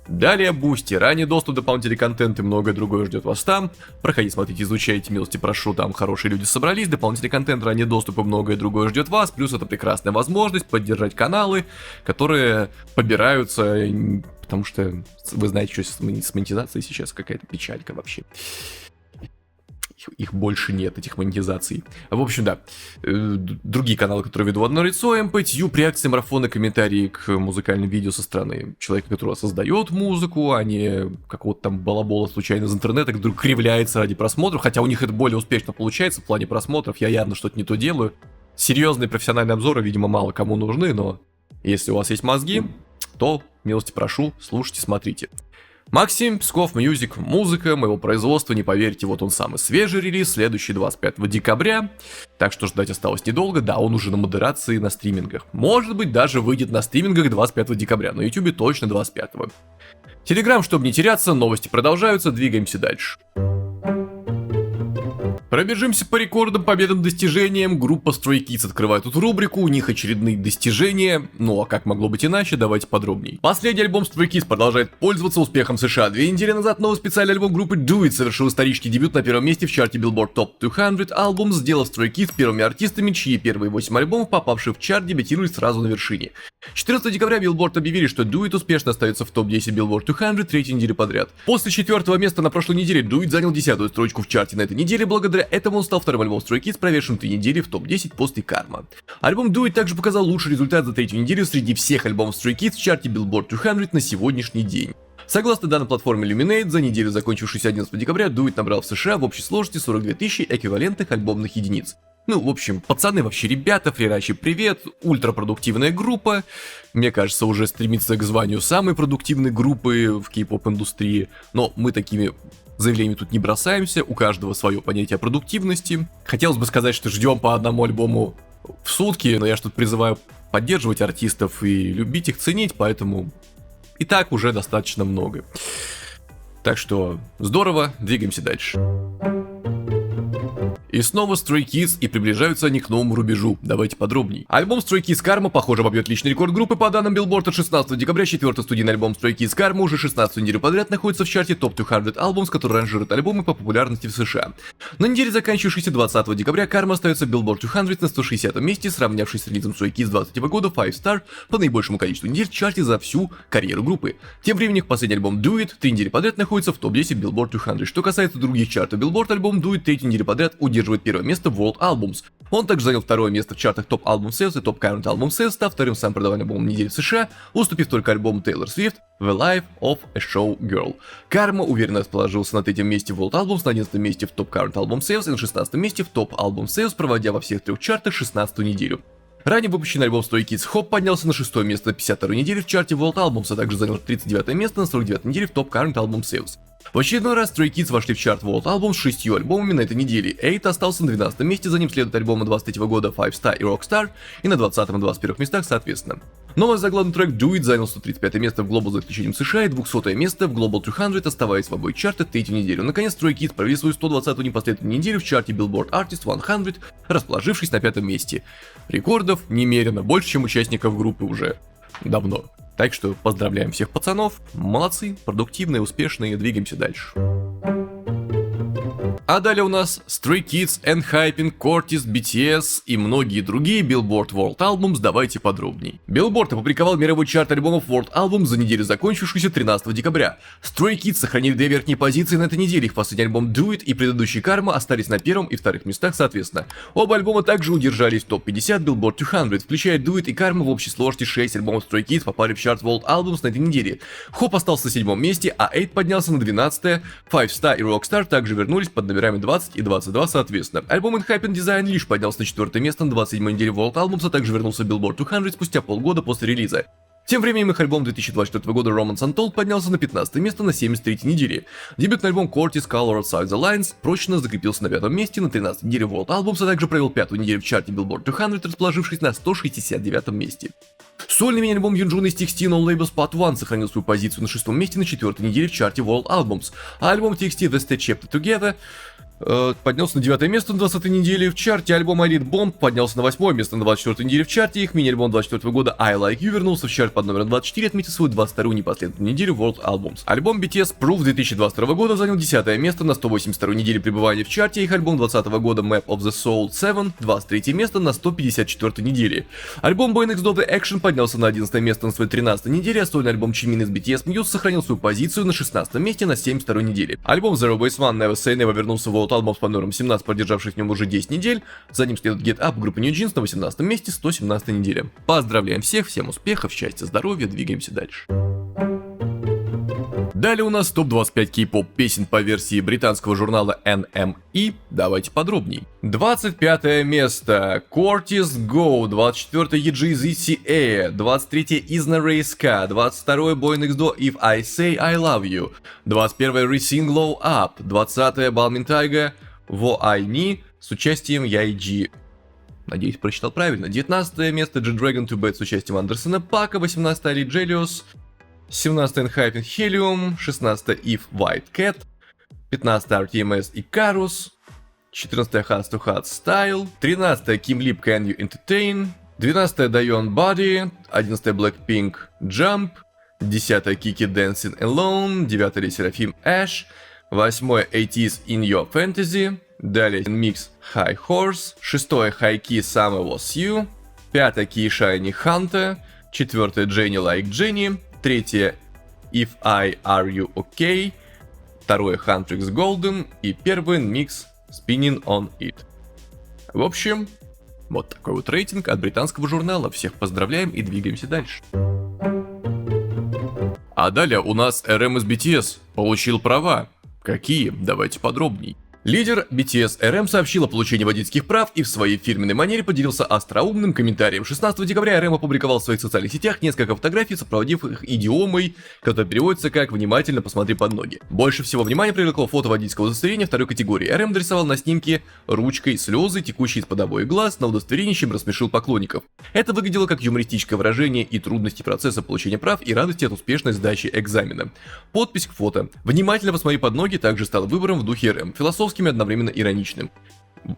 Далее бусти, ранний доступ, дополнительный контент и многое другое ждет вас там. Проходите, смотрите, изучайте, милости прошу, там хорошие люди собрались, дополнительный контент, ранний доступ и многое другое ждет вас. Плюс это прекрасная возможность поддержать каналы, которые побираются, потому что вы знаете, что с монетизацией сейчас какая-то печалька вообще. Их больше нет, этих монетизаций. В общем, да. Другие каналы, которые веду в одно лицо, МПТube, реакции, марафоны, комментарии к музыкальным видео со стороны человека, который создает музыку, а не какого-то там балабола случайно из интернета, который кривляется ради просмотров, хотя у них это более успешно получается в плане просмотров, я явно что-то не то делаю. Серьезные профессиональные обзоры, видимо, мало кому нужны, но если у вас есть мозги, то, милости прошу, слушайте, смотрите. Максим Псков Мьюзик, музыка моего производства, не поверите, вот он самый свежий релиз, следующий 25 декабря, так что ждать осталось недолго, да, он уже на модерации на стримингах, может быть даже выйдет на стримингах 25 декабря, на ютубе точно 25. Телеграм, чтобы не теряться, новости продолжаются, двигаемся дальше. Пробежимся по рекордам, победам, достижениям. Группа Stray Kids открывает тут рубрику, у них очередные достижения. Ну а как могло быть иначе, давайте подробней. Последний альбом Stray Kids продолжает пользоваться успехом в США. 2 недели назад новый специальный альбом группы Do It совершил исторический дебют на первом месте в чарте Billboard Top 200 Albums, сделав Stray Kids первыми артистами, чьи первые 8 альбомов, попавшие в чарт, дебютировали сразу на вершине. 14 декабря Billboard объявили, что Do It успешно остается в топ-10 Billboard 200 третью неделю подряд. После 4-го места на прошлой неделе Do It занял 10-ю строчку в чарте на этой неделе, благодаря этому он стал вторым альбомом Stray Kids, проведшим 3 недели в топ-10 после Karma. Альбом Do It также показал лучший результат за третью неделю среди всех альбомов Stray Kids в чарте Billboard 200 на сегодняшний день. Согласно данным платформы Illuminate, за неделю, закончившуюся 11 декабря, Do It набрал в США в общей сложности 42 тысячи эквивалентных альбомных единиц. Ну, в общем, пацаны вообще ребята, фрирачи привет, ультрапродуктивная группа, мне кажется, уже стремится к званию самой продуктивной группы в кей-поп индустрии, но мы такими заявлениями тут не бросаемся, у каждого свое понятие продуктивности. Хотелось бы сказать, что ждем по одному альбому в сутки, но я что-то призываю поддерживать артистов и любить их, ценить, поэтому и так уже достаточно много. Так что здорово, двигаемся дальше. И снова Stray Kids, и приближаются они к новому рубежу. Давайте подробней. Альбом Stray Kids Karma, похоже, побьет личный рекорд группы. По данным Billboard, от 16 декабря 4-й студийный альбом Stray Kids Karma уже 16-ю неделю подряд находится в чарте Top 200 Albums, который ранжирует альбомы по популярности в США. На неделе, заканчивающейся 20 декабря, Karma остается в Billboard 200 на 160-м месте, сравнявшись с релизом Stray Kids 23 года 5 Star по наибольшему количеству недель в чарте за всю карьеру группы. Тем временем, последний альбом Do It 3 недели подряд находится в топ-10 Billboard 200. Что касается других чартов Billboard, альбом Do It 3 недели подряд удерживает первое место в World Albums. Он также занял второе место в чартах Top Album Sales и Top Current Album Sales, став вторым самым продаваемым альбомом недели в США, уступив только альбому Taylor Swift The Life of a Show Girl. Karma уверенно расположился на третьем месте в World Albums, на 11 месте в Top Current Album Sales и на 16 месте в Top Album Sales, проводя во всех трех чартах 16-ю неделю. Ранее выпущенный альбом Stray Kids Hop поднялся на 6-е место на 52-й неделе в чарте World Albums, а также занял 39-е место на 49-й неделе в Top Current Album Sales. В очередной раз Stray Kids вошли в чарт World Albums с 6 альбомами на этой неделе. Eight остался на 12-м месте, за ним следуют альбомы 23 года Five Star и Rockstar, и на 20-м и 21-м местах соответственно. Новый заглавный трек Do It занял 135 место в Global за исключением США и 200 место в Global 200, оставаясь в обоих чартах третью неделю. Наконец, Stray Kids провели свою 120-ю непоследовательную неделю в чарте Billboard Artist 100, расположившись на 5-м месте. Рекордов немерено, больше, чем участников группы уже давно. Так что поздравляем всех пацанов, молодцы, продуктивные, успешные, двигаемся дальше. А далее у нас Stray Kids, Enhypen, Cortis, BTS и многие другие Billboard World Albums, давайте подробней. Billboard опубликовал мировой чарт альбомов World Albums за неделю, закончившуюся 13 декабря. Stray Kids сохранили две верхние позиции на этой неделе, их последний альбом Do It и предыдущий Karma остались на первом и вторых местах соответственно. Оба альбома также удержались в топ-50 Billboard 200, включая Do It и Karma, в общей сложности 6 альбомов Stray Kids попали в чарт World Albums на этой неделе. Хоп остался на 7 месте, а 8 поднялся на 12-е, Five Star и Rockstar также вернулись под номерами 20 и 22 соответственно. Альбом Enhypen Design лишь поднялся на 4 место на 27 неделе World Albums, а также вернулся в Billboard 200 спустя полгода после релиза. Тем временем их альбом 2024 года Romance Untold поднялся на 15 место на 73 неделе. Дебютный альбом Cortis Color Outside the Lines прочно закрепился на 5 месте на 13 неделе World Albums, а также провел 5-ю неделю в чарте Billboard 200, расположившись на 169 месте. Сольный мини-альбом Юнджуна из TXT No Labels Part 1 сохранил свою позицию на 6 месте на 4-й неделе в чарте World Albums, а альбом TXT The State Chapter Together поднялся на 9 место на 20 неделе в чарте, альбом Elite Bomb поднялся на 8 место на 24 неделе в чарте, их мини-альбом 24 года I Like You вернулся в чарт под номером 24, отметив свою 22-ю непоследовательную неделю World Albums. Альбом BTS Proof 2022 года занял 10 место на 182 неделе пребывания в чарте, их альбом 20 года Map of the Soul 7 23 место на 154 неделе. Альбом Boy Next Door The Action поднялся на 11 место на своей 13 неделе, а сольный альбом Jimin из BTS Muse сохранил свою позицию на 16 месте на 72 неделе. Альбом Zero Base One Never Say Never вернулся в World Albums под номером 17, продержавшись в нем уже 10 недель. За ним следует Get Up группы New Jeans на 18 месте, 117 неделе. Поздравляем всех, всем успехов, счастья, здоровья, двигаемся дальше. Далее у нас топ-25 кей-поп песен по версии британского журнала NME. Давайте подробней. 25 место Cortis Go, 24 EGZCA, 23 Isna Rayska, 22 Boy Next Door If I Say I Love You, 21 Rising Glow Up, 20 Balmin Taiga Wo I Me с участием Яйджи. Надеюсь, прочитал правильно. 19 место G-Dragon 2 Bad с участием Андерсона Пака, 18 Ali Gelios, 17 Enhypen Helium, 16 If White Cat, 15 RTMS Icarus, 14 Hearts to Hearts Style, 13 Kim Lip Can You Entertain, 12 Dayon Body, 11 Blackpink Jump, 10 Kiki Dancing Alone, 9 Seraphim Ash, 8 80s In Your Fantasy, далее Mix High Horse, 6 High Key Summer Was You, 5 Key Shiny Hunter, 4 Jenny Like Jenny, 3 If I Are You Okay, 2 Huntrix Golden и 1 Mix Spinning On It. В общем, вот такой вот рейтинг от британского журнала. Всех поздравляем и двигаемся дальше. А далее у нас RM из BTS получил права. Какие? Давайте подробней. Лидер BTS RM сообщил о получении водительских прав и в своей фирменной манере поделился остроумным комментарием. 16 декабря RM опубликовал в своих социальных сетях несколько фотографий, сопроводив их идиомой, которая переводится как «внимательно посмотри под ноги». Больше всего внимания привлекло фото водительского удостоверения второй категории. RM дорисовал на снимке ручкой слезы, текущие из-под обоих глаз, на удостоверении, чем рассмешил поклонников. Это выглядело как юмористическое выражение и трудности процесса получения прав и радости от успешной сдачи экзамена. Подпись к фото. «Внимательно посмотри под ноги» также стал выбором в духе RM. Философски одновременно ироничным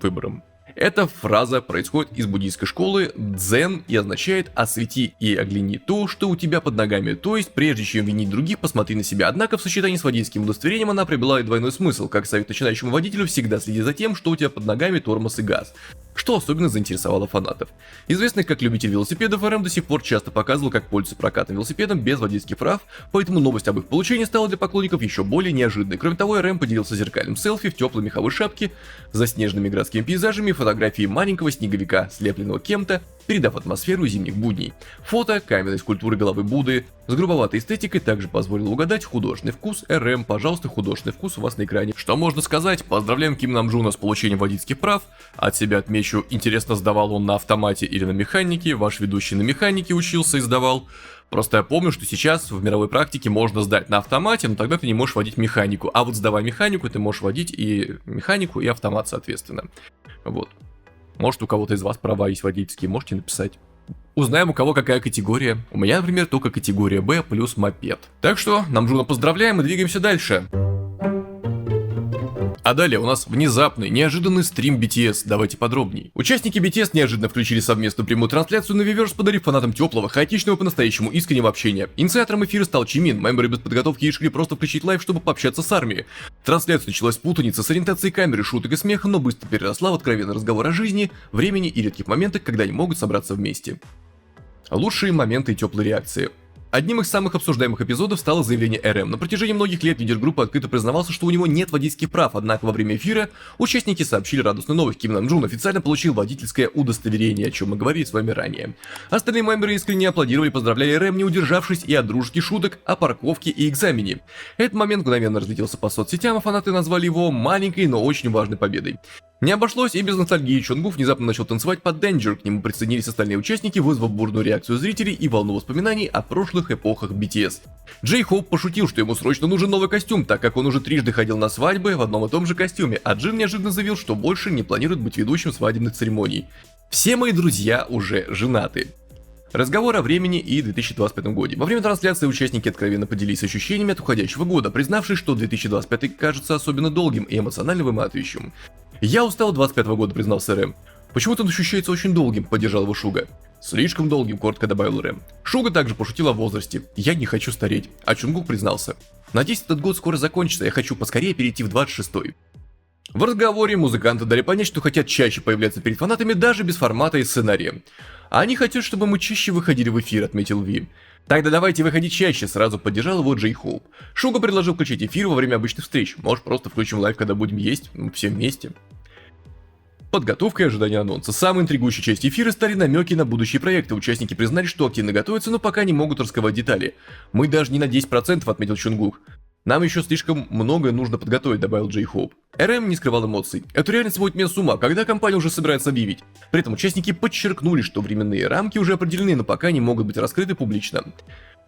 выбором. Эта фраза происходит из буддийской школы дзен и означает «освети и огляни то, что у тебя под ногами», то есть прежде чем винить других, посмотри на себя. Однако в сочетании с водительским удостоверением она приобрела и двойной смысл, как совет начинающему водителю всегда следи за тем, что у тебя под ногами тормоз и газ, что особенно заинтересовало фанатов. Известный как любитель велосипедов, RM до сих пор часто показывал, как пользуется прокатом велосипедом без водительских прав, поэтому новость об их получении стала для поклонников еще более неожиданной. Кроме того, RM поделился зеркальным селфи в теплой меховой шапке, заснеженными городскими пейзажами, фотографии маленького снеговика, слепленного кем-то, передав атмосферу зимних будней. Фото каменной скульптуры головы Будды с грубоватой эстетикой также позволило угадать художественный вкус RM. Пожалуйста, художественный вкус у вас на экране. Что можно сказать? Поздравляем Ким Намджуна с получением водительских прав. От себя отмечу, интересно, сдавал он на автомате или на механике. Ваш ведущий на механике учился и сдавал. Просто я помню, что сейчас в мировой практике можно сдать на автомате, но тогда ты не можешь водить механику. А вот сдавая механику, ты можешь водить и механику, и автомат, соответственно. Вот. Может, у кого-то из вас права есть водительские, можете написать. Узнаем, у кого какая категория. У меня, например, только категория Б плюс мопед. Так что, Намджуна поздравляем и двигаемся дальше. А далее у нас внезапный, неожиданный стрим BTS, давайте подробней. Участники BTS неожиданно включили совместную прямую трансляцию на Weverse, подарив фанатам теплого, хаотичного, по-настоящему искреннего общения. Инициатором эфира стал Чимин, мемберы без подготовки решили просто включить лайв, чтобы пообщаться с армией. Трансляция началась с путаницы с ориентацией камеры, шуток и смеха, но быстро переросла в откровенный разговор о жизни, времени и редких моментах, когда они могут собраться вместе. Лучшие моменты и теплые реакции. Одним из самых обсуждаемых эпизодов стало заявление РМ. На протяжении многих лет лидер группы открыто признавался, что у него нет водительских прав, однако во время эфира участники сообщили радостную новость. Ким Нам Джун официально получил водительское удостоверение, о чем мы говорили с вами ранее. Остальные мемберы искренне аплодировали, поздравляли РМ, не удержавшись и от дружеских шуток о парковке и экзамене. Этот момент мгновенно разлетелся по соцсетям, а фанаты назвали его маленькой, но очень важной победой. Не обошлось и без ностальгии. Чонгук внезапно начал танцевать под Danger, к нему присоединились остальные участники, вызвав бурную реакцию зрителей и волну воспоминаний о прошлых эпохах BTS. Джей Хоуп пошутил, что ему срочно нужен новый костюм, так как он уже трижды ходил на свадьбы в одном и том же костюме, а Джин неожиданно заявил, что больше не планирует быть ведущим свадебных церемоний. Все мои друзья уже женаты. Разговор о времени и 2025 году. Во время трансляции участники откровенно поделились ощущениями от уходящего года, признавшись, что 2025 кажется особенно долгим и эмоционально выматывающим. «Я устал 25-го года», признался РМ. «Почему-то он ощущается очень долгим», поддержал его Шуга. «Слишком долгим», коротко добавил РМ. Шуга также пошутил о возрасте. «Я не хочу стареть», а Чунгук признался. «Надеюсь, этот год скоро закончится, я хочу поскорее перейти в 26-й». В разговоре музыканты дали понять, что хотят чаще появляться перед фанатами даже без формата и сценария. «Они хотят, чтобы мы чаще выходили в эфир», отметил Ви. «Тогда давайте выходить чаще», сразу поддержал его Джей Хоуп. Шуга предложил включить эфир во время обычных встреч. Может, просто включим лайв, когда будем есть, все вместе. Подготовка и ожидание анонса. Самой интригующей частью эфира стали намеки на будущие проекты. Участники признали, что активно готовятся, но пока не могут раскрывать детали. «Мы даже не на 10%, отметил Чунгук. «Нам еще слишком многое нужно подготовить», добавил Джей Хоуп. РМ не скрывал эмоций. «Это реально сводит меня с ума, когда компания уже собирается объявить». При этом участники подчеркнули, что временные рамки уже определены, но пока не могут быть раскрыты публично.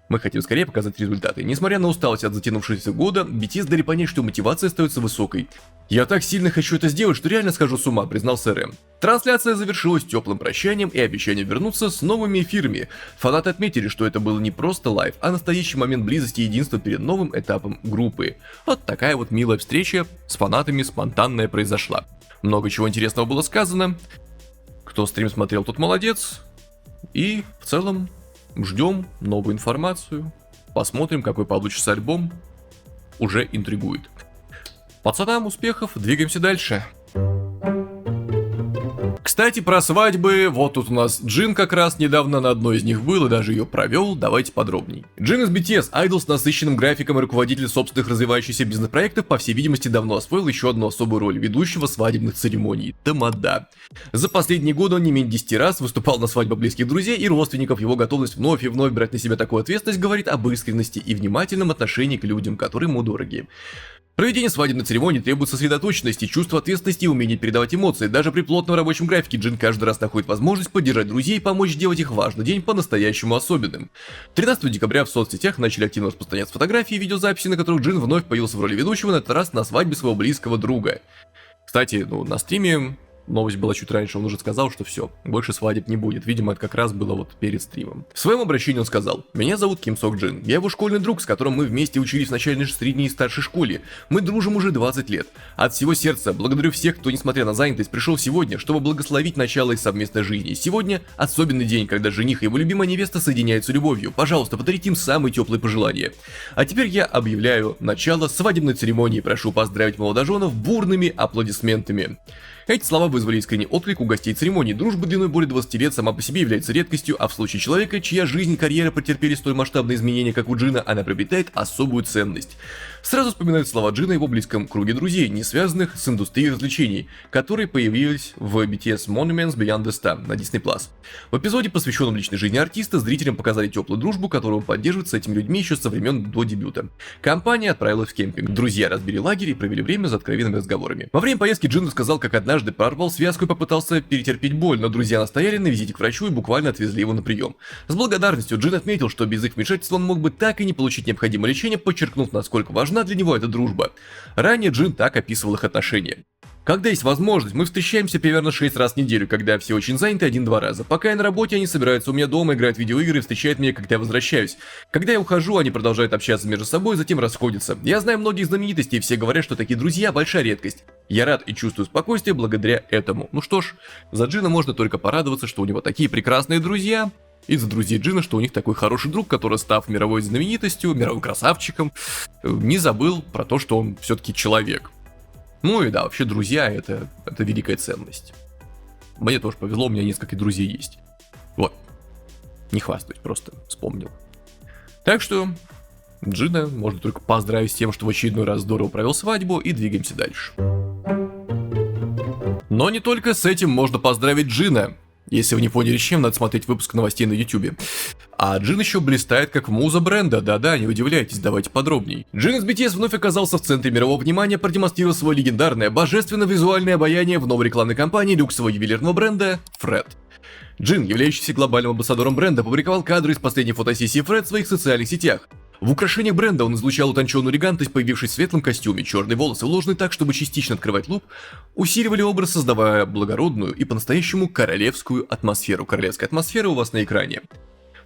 «Мы хотим скорее показать результаты. Несмотря на усталость от затянувшегося года, BTS дали понять, что мотивация остается высокой. Я так сильно хочу это сделать, что реально схожу с ума», признался РМ. Трансляция завершилась теплым прощанием и обещанием вернуться с новыми эфирами. Фанаты отметили, что это было не просто лайв, а настоящий момент близости и единства перед новым этапом группы. Вот такая вот милая встреча с фанатами спонтанная произошла. Много чего интересного было сказано. Кто стрим смотрел, тот молодец. И в целом ждем новую информацию. Посмотрим, какой получится альбом. Уже интригует. Пацанам успехов, двигаемся дальше. Кстати, про свадьбы, вот тут у нас Джин как раз недавно на одной из них был и даже ее провел, давайте подробней. Джин из BTS, айдол с насыщенным графиком и руководитель собственных развивающихся бизнес-проектов, по всей видимости, давно освоил еще одну особую роль – ведущего свадебных церемоний – тамада. За последние годы он не менее 10 раз выступал на свадьбах близких друзей и родственников, его готовность вновь и вновь брать на себя такую ответственность говорит об искренности и внимательном отношении к людям, которые ему дороги. Проведение свадебной церемонии требует сосредоточенности, чувства ответственности и умения передавать эмоции. Даже при плотном рабочем графике Джин каждый раз находит возможность поддержать друзей и помочь сделать их важный день по-настоящему особенным. 13 декабря в соцсетях начали активно распространяться фотографии и видеозаписи, на которых Джин вновь появился в роли ведущего, на этот раз на свадьбе своего близкого друга. Кстати, на стриме новость была чуть раньше, он уже сказал, что все, больше свадеб не будет. Видимо, это как раз было вот перед стримом. В своем обращении он сказал: «Меня зовут Ким Сок Джин. Я его школьный друг, с которым мы вместе учились в начальной, средней и старшей школе. Мы дружим уже 20 лет. От всего сердца благодарю всех, кто, несмотря на занятость, пришел сегодня, чтобы благословить начало их совместной жизни. Сегодня особенный день, когда жених и его любимая невеста соединяются любовью. Пожалуйста, подарите им самые теплые пожелания. А теперь я объявляю начало свадебной церемонии. Прошу поздравить молодоженов бурными аплодисментами». Эти слова вызвали искренний отклик у гостей церемонии. Дружба длиной более 20 лет сама по себе является редкостью, а в случае человека, чья жизнь и карьера претерпели столь масштабные изменения, как у Джина, она приобретает особую ценность. Сразу вспоминают слова Джина о его близком круге друзей, не связанных с индустрией развлечений, которые появились в BTS Monuments Beyond the Star на Disney+. В эпизоде, посвященном личной жизни артиста, зрителям показали теплую дружбу, которую он поддерживает с этими людьми еще со времен до дебюта. Компания отправилась в кемпинг. Друзья разбили лагерь и провели время за откровенными разговорами. Во время поездки Джин рассказал, как однажды порвал связку и попытался перетерпеть боль, но друзья настояли на визите к врачу и буквально отвезли его на прием. С благодарностью Джин отметил, что без их вмешательства он мог бы так и не получить необходимое лечение, подчеркнув, насколько важна для него эта дружба. Ранее Джин так описывал их отношения. Когда есть возможность, мы встречаемся примерно 6 раз в неделю, когда все очень заняты 1-2 раза. Пока я на работе, они собираются у меня дома, играют в видеоигры и встречают меня, когда я возвращаюсь. Когда я ухожу, они продолжают общаться между собой, затем расходятся. Я знаю многих знаменитостей, и все говорят, что такие друзья большая редкость. Я рад и чувствую спокойствие благодаря этому. Ну что ж, за Джина можно только порадоваться, что у него такие прекрасные друзья. И за друзей Джина, что у них такой хороший друг, который, став мировой знаменитостью, мировым красавчиком, не забыл про то, что он все-таки человек. Ну и да, вообще друзья это великая ценность. Мне тоже повезло, у меня несколько друзей есть. Вот. Не хвастаюсь, просто вспомнил. Так что Джина можно только поздравить с тем, что в очередной раз здорово провел свадьбу, и двигаемся дальше. Но не только с этим можно поздравить Джина. Если вы не поняли, чем, надо смотреть выпуск новостей на YouTube. А Джин еще блистает как муза бренда, да-да, не удивляйтесь, давайте подробней. Джин из BTS вновь оказался в центре мирового внимания, продемонстрировав свое легендарное, божественно-визуальное обаяние в новой рекламной кампании люксового ювелирного бренда Fred. Джин, являющийся глобальным амбассадором бренда, публиковал кадры из последней фотосессии Fred в своих социальных сетях. В украшениях бренда он излучал утонченную элегантность, появившись в светлом костюме. Черные волосы, уложены так, чтобы частично открывать лоб, усиливали образ, создавая благородную и по-настоящему королевскую атмосферу. Королевская атмосфера у вас на экране.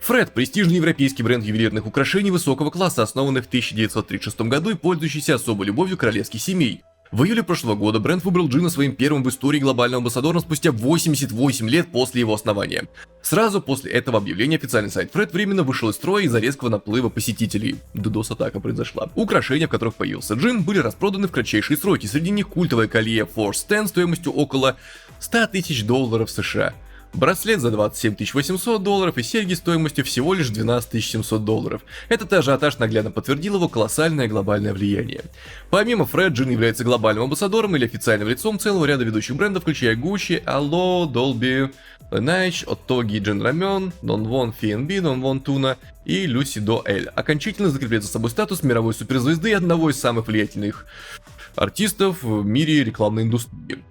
Fred – престижный европейский бренд ювелирных украшений высокого класса, основанный в 1936 году и пользующийся особой любовью королевских семей. В июле прошлого года бренд выбрал Джина своим первым в истории глобальным амбассадором спустя 88 лет после его основания. Сразу после этого объявления официальный сайт Fred временно вышел из строя из-за резкого наплыва посетителей. DDoS-атака произошла. Украшения, в которых появился Джин, были распроданы в кратчайшие сроки. Среди них культовое колье Force 10 стоимостью около $100 тысяч США. Браслет за $27 800 и серьги стоимостью всего лишь $12 700. Этот ажиотаж наглядно подтвердил его колоссальное глобальное влияние. Помимо Fred, Джин является глобальным амбассадором или официальным лицом целого ряда ведущих брендов, включая Gucci, Allo, Dolby, Laneige, Ottogi, Джин Рамен, Dongwon F&B, Dongwon Tuna и Lucy Do L. Окончательно закрепляет за собой статус мировой суперзвезды и одного из самых влиятельных артистов в мире рекламной индустрии.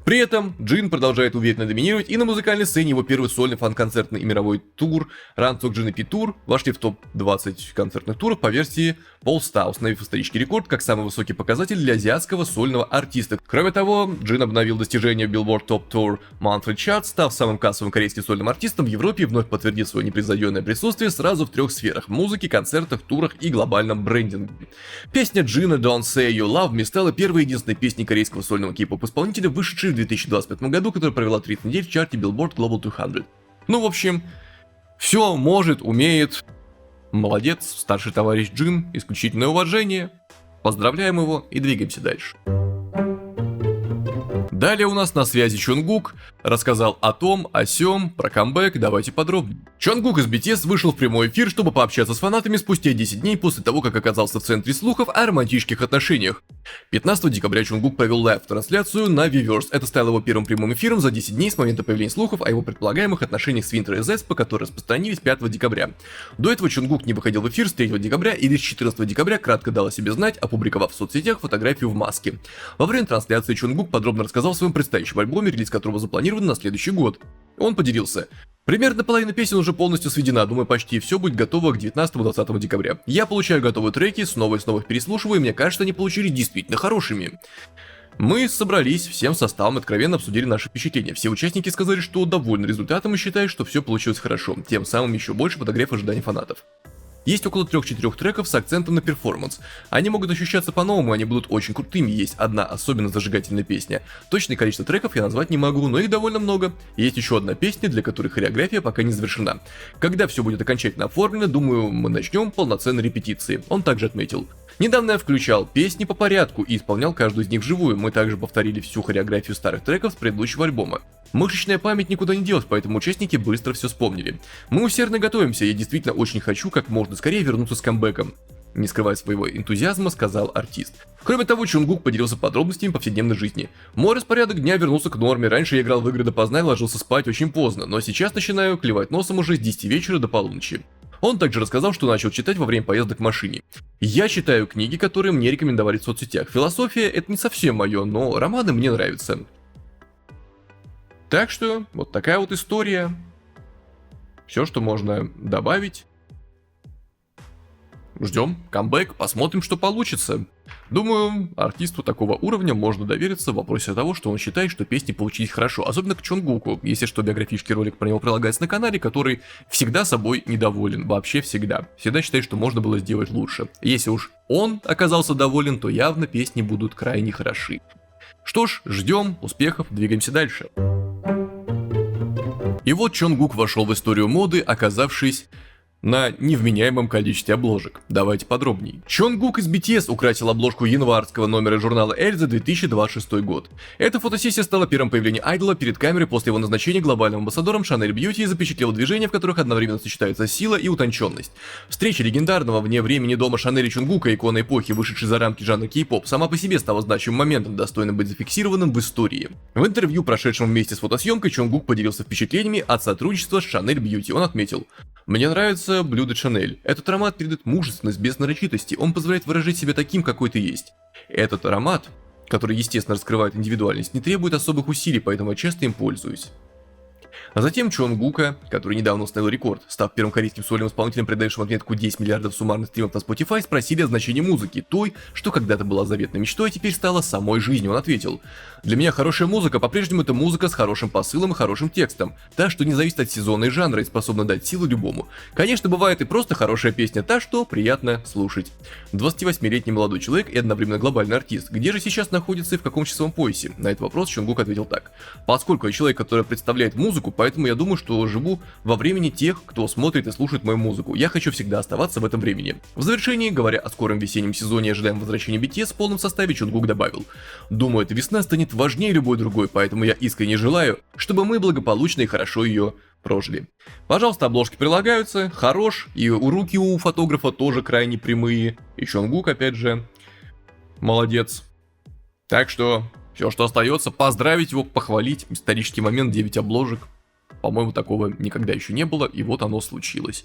При этом Джин продолжает уверенно доминировать и на музыкальной сцене. Его первый сольный фан-концертный и мировой тур Run to Джин EP Tour вошли в топ-20 концертных туров по версии Polestar, установив исторический рекорд как самый высокий показатель для азиатского сольного артиста. Кроме того, Джин обновил достижение Billboard Top Tour Monthly Chart, став самым кассовым корейским сольным артистом в Европе и вновь подтвердив свое непревзойденное присутствие сразу в 3 сферах: музыке, концертах, турах и глобальном брендинге. Песня Джина Don't Say You Love Me стала первой и единственной песней корейского сольного кей-поп-исполнителя, вышедшей в 2025 году, которая провела 30 недель в чарте Billboard Global 200. Ну, в общем, все может, умеет. Молодец, старший товарищ Джин, исключительное уважение. Поздравляем его и двигаемся дальше. Далее у нас на связи Чонгук, рассказал о том, о сём, про камбэк, давайте подробнее. Чонгук из BTS вышел в прямой эфир, чтобы пообщаться с фанатами спустя 10 дней после того, как оказался в центре слухов о романтических отношениях. 15 декабря Чонгук провел лайв-трансляцию на Weverse. Это стало его первым прямым эфиром за 10 дней с момента появления слухов о его предполагаемых отношениях с Winter из Aespa, которые распространились 5 декабря. До этого Чонгук не выходил в эфир с 3 декабря и лишь 14 декабря кратко дал о себе знать, опубликовав в соцсетях фотографию в маске. Во время трансляции Чонгук подробно рассказал о своем предстоящем альбоме, релиз которого запланирован на следующий год. Он поделился: примерно половина песен уже полностью сведена, думаю, почти все будет готово к 19-20 декабря. Я получаю готовые треки, снова и снова их переслушиваю, и мне кажется, они получились действительно хорошими. Мы собрались всем составом, откровенно обсудили наши впечатления. Все участники сказали, что довольны результатом и считают, что все получилось хорошо, тем самым еще больше подогрев ожиданий фанатов. Есть около 3-4 треков с акцентом на перформанс. Они могут ощущаться по-новому, они будут очень крутыми. Есть одна особенно зажигательная песня. Точное количество треков я назвать не могу, но их довольно много. Есть еще одна песня, для которой хореография пока не завершена. Когда все будет окончательно оформлено, думаю, мы начнем полноценные репетиции. Он также отметил: недавно я включал песни по порядку и исполнял каждую из них вживую. Мы также повторили всю хореографию старых треков с предыдущего альбома. Мышечная память никуда не делась, поэтому участники быстро все вспомнили. Мы усердно готовимся, я действительно очень хочу как можно скорее вернуться с камбэком. Не скрывая своего энтузиазма, сказал артист. Кроме того, Чонгук поделился подробностями повседневной жизни. Мой распорядок дня вернулся к норме. Раньше я играл в игры допоздна и ложился спать очень поздно, но сейчас начинаю клевать носом уже с 10 вечера до полуночи. Он также рассказал, что начал читать во время поездок в машине. Я читаю книги, которые мне рекомендовали в соцсетях. Философия — это не совсем мое, но романы мне нравятся. Так что, вот такая вот история. Все, что можно добавить. Ждем камбэк, посмотрим, что получится. Думаю, артисту такого уровня можно довериться в вопросе того, что он считает, что песни получились хорошо, особенно к Чонгуку, если что, биографический ролик про него прилагается на канале, который всегда собой недоволен, вообще всегда. Всегда считает, что можно было сделать лучше. Если уж он оказался доволен, то явно песни будут крайне хороши. Что ж, ждем успехов, двигаемся дальше. И вот Чонгук вошел в историю моды, оказавшись на невменяемом количестве обложек. Давайте подробнее. Чонгук из BTS украсил обложку январского номера журнала Elle за 2026 год. Эта фотосессия стала первым появлением айдола перед камерой после его назначения глобальным амбассадором Chanel Beauty и запечатлела движения, в которых одновременно сочетаются сила и утонченность. Встреча легендарного вне времени дома Шанель и Чонгука, иконы эпохи, вышедшей за рамки жанра кей-поп, сама по себе стала значимым моментом, достойным быть зафиксированным в истории. В интервью, прошедшем вместе с фотосъемкой, Чонгук поделился впечатлениями от сотрудничества с Chanel Beauty. Он отметил: «Мне нравится блюдо Chanel. Этот аромат передает мужественность без нарочитости, он позволяет выражать себя таким, какой ты есть. Этот аромат, который, естественно, раскрывает индивидуальность, не требует особых усилий, поэтому я часто им пользуюсь». А затем Чонгука, который недавно установил рекорд, став первым корейским сольным исполнителем, предающим отметку 10 миллиардов суммарных стримов на Spotify, спросили о значении музыки, той, что когда-то была заветной мечтой, а теперь стала самой жизнью. Он ответил: «Для меня хорошая музыка по-прежнему это музыка с хорошим посылом и хорошим текстом, та, что не зависит от сезона и жанра и способна дать силу любому. Конечно, бывает и просто хорошая песня, та, что приятно слушать». 28-летний молодой человек и одновременно глобальный артист. Где же сейчас находится и в каком часовом поясе? На этот вопрос Чонгук ответил так: «Поскольку я человек, который представляет музыку, поэтому я думаю, что живу во времени тех, кто смотрит и слушает мою музыку. Я хочу всегда оставаться в этом времени». В завершении, говоря о скором весеннем сезоне и ожидаем возвращения BTS в полном составе, Чонгук добавил: «Думаю, эта весна станет важнее любой другой, поэтому я искренне желаю, чтобы мы благополучно и хорошо ее прожили». Пожалуйста, обложки прилагаются, хорош, и руки у фотографа тоже крайне прямые, и Чонгук, опять же, молодец. Так что, все, что остается, поздравить его, похвалить. Исторический момент, 9 обложек. По-моему, такого никогда еще не было, и вот оно случилось.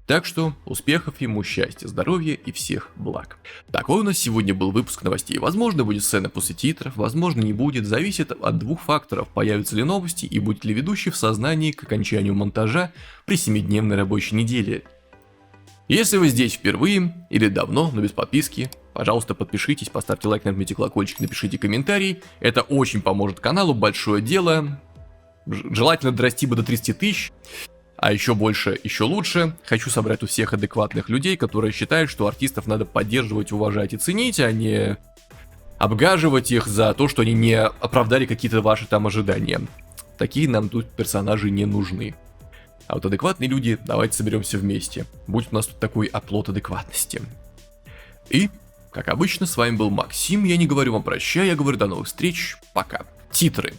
Так что успехов ему, счастья, здоровья и всех благ. Такой у нас сегодня был выпуск новостей. Возможно, будет сцена после титров, возможно, не будет. Зависит от двух факторов: появятся ли новости и будет ли ведущий в сознании к окончанию монтажа при 7-дневной рабочей неделе. Если вы здесь впервые или давно, но без подписки, пожалуйста, подпишитесь, поставьте лайк, нажмите колокольчик, напишите комментарий. Это очень поможет каналу, большое дело. Желательно дорасти бы до 30 тысяч, а еще больше, еще лучше. Хочу собрать у всех адекватных людей, которые считают, что артистов надо поддерживать, уважать и ценить, а не обгаживать их за то, что они не оправдали какие-то ваши там ожидания. Такие нам тут персонажи не нужны. А вот адекватные люди, давайте соберемся вместе. Будет у нас тут такой оплот адекватности. И, как обычно, с вами был Максим. Я не говорю вам прощай, я говорю до новых встреч. Пока. Титры.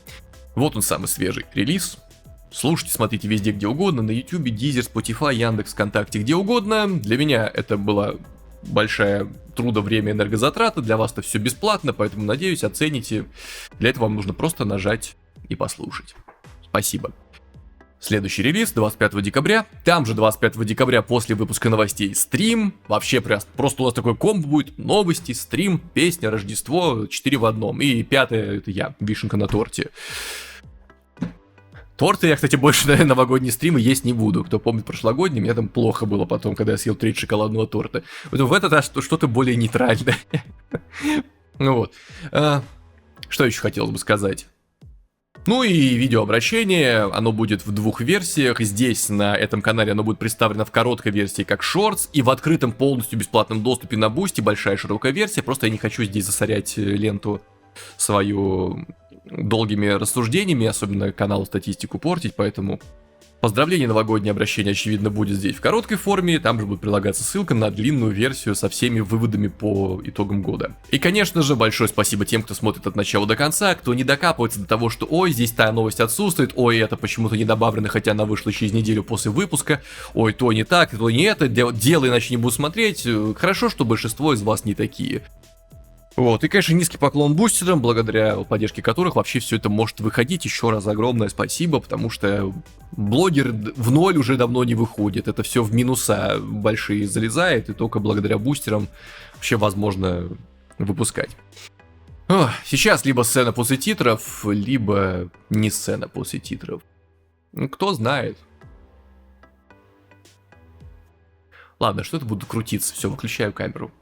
Вот он, самый свежий релиз. Слушайте, смотрите везде, где угодно, на YouTube, Deezer, Spotify, Яндекс, ВКонтакте, где угодно. Для меня это была большая трудо, время, энергозатрата. Для вас это все бесплатно, поэтому, надеюсь, оцените. Для этого вам нужно просто нажать и послушать. Спасибо. Следующий релиз 25 декабря. Там же 25 декабря после выпуска новостей стрим. Вообще просто у нас такой комбо будет: новости, стрим, песня, Рождество, 4 в одном. И 5 это я, вишенка на торте. Торты я, кстати, больше, наверное, новогодние стримы есть не буду. Кто помнит прошлогодний, мне там плохо было потом, когда я съел треть шоколадного торта. Поэтому в этот раз что-то более нейтральное. Ну вот. Что еще хотелось бы сказать? Ну и видеообращение, оно будет в двух версиях. Здесь, на этом канале, оно будет представлено в короткой версии как шортс и в открытом полностью бесплатном доступе на Бусти, большая широкая версия. Просто я не хочу здесь засорять ленту свою долгими рассуждениями, особенно каналу статистику портить, поэтому поздравление, новогоднее обращение, очевидно, будет здесь в короткой форме, там же будет прилагаться ссылка на длинную версию со всеми выводами по итогам года. И, конечно же, большое спасибо тем, кто смотрит от начала до конца, кто не докапывается до того, что ой, здесь та новость отсутствует, ой, это почему-то не добавлено, хотя она вышла через неделю после выпуска, ой, то не так, то не это, дело иначе не буду смотреть. Хорошо, что большинство из вас не такие. Вот, и, конечно, низкий поклон бустерам, благодаря поддержке которых вообще все это может выходить. Еще раз огромное спасибо, потому что блогер в ноль уже давно не выходит. Это все в минуса большие залезает, и только благодаря бустерам вообще возможно выпускать. Сейчас либо сцена после титров, либо не сцена после титров. Кто знает. Ладно, что-то буду крутиться. Все, выключаю камеру.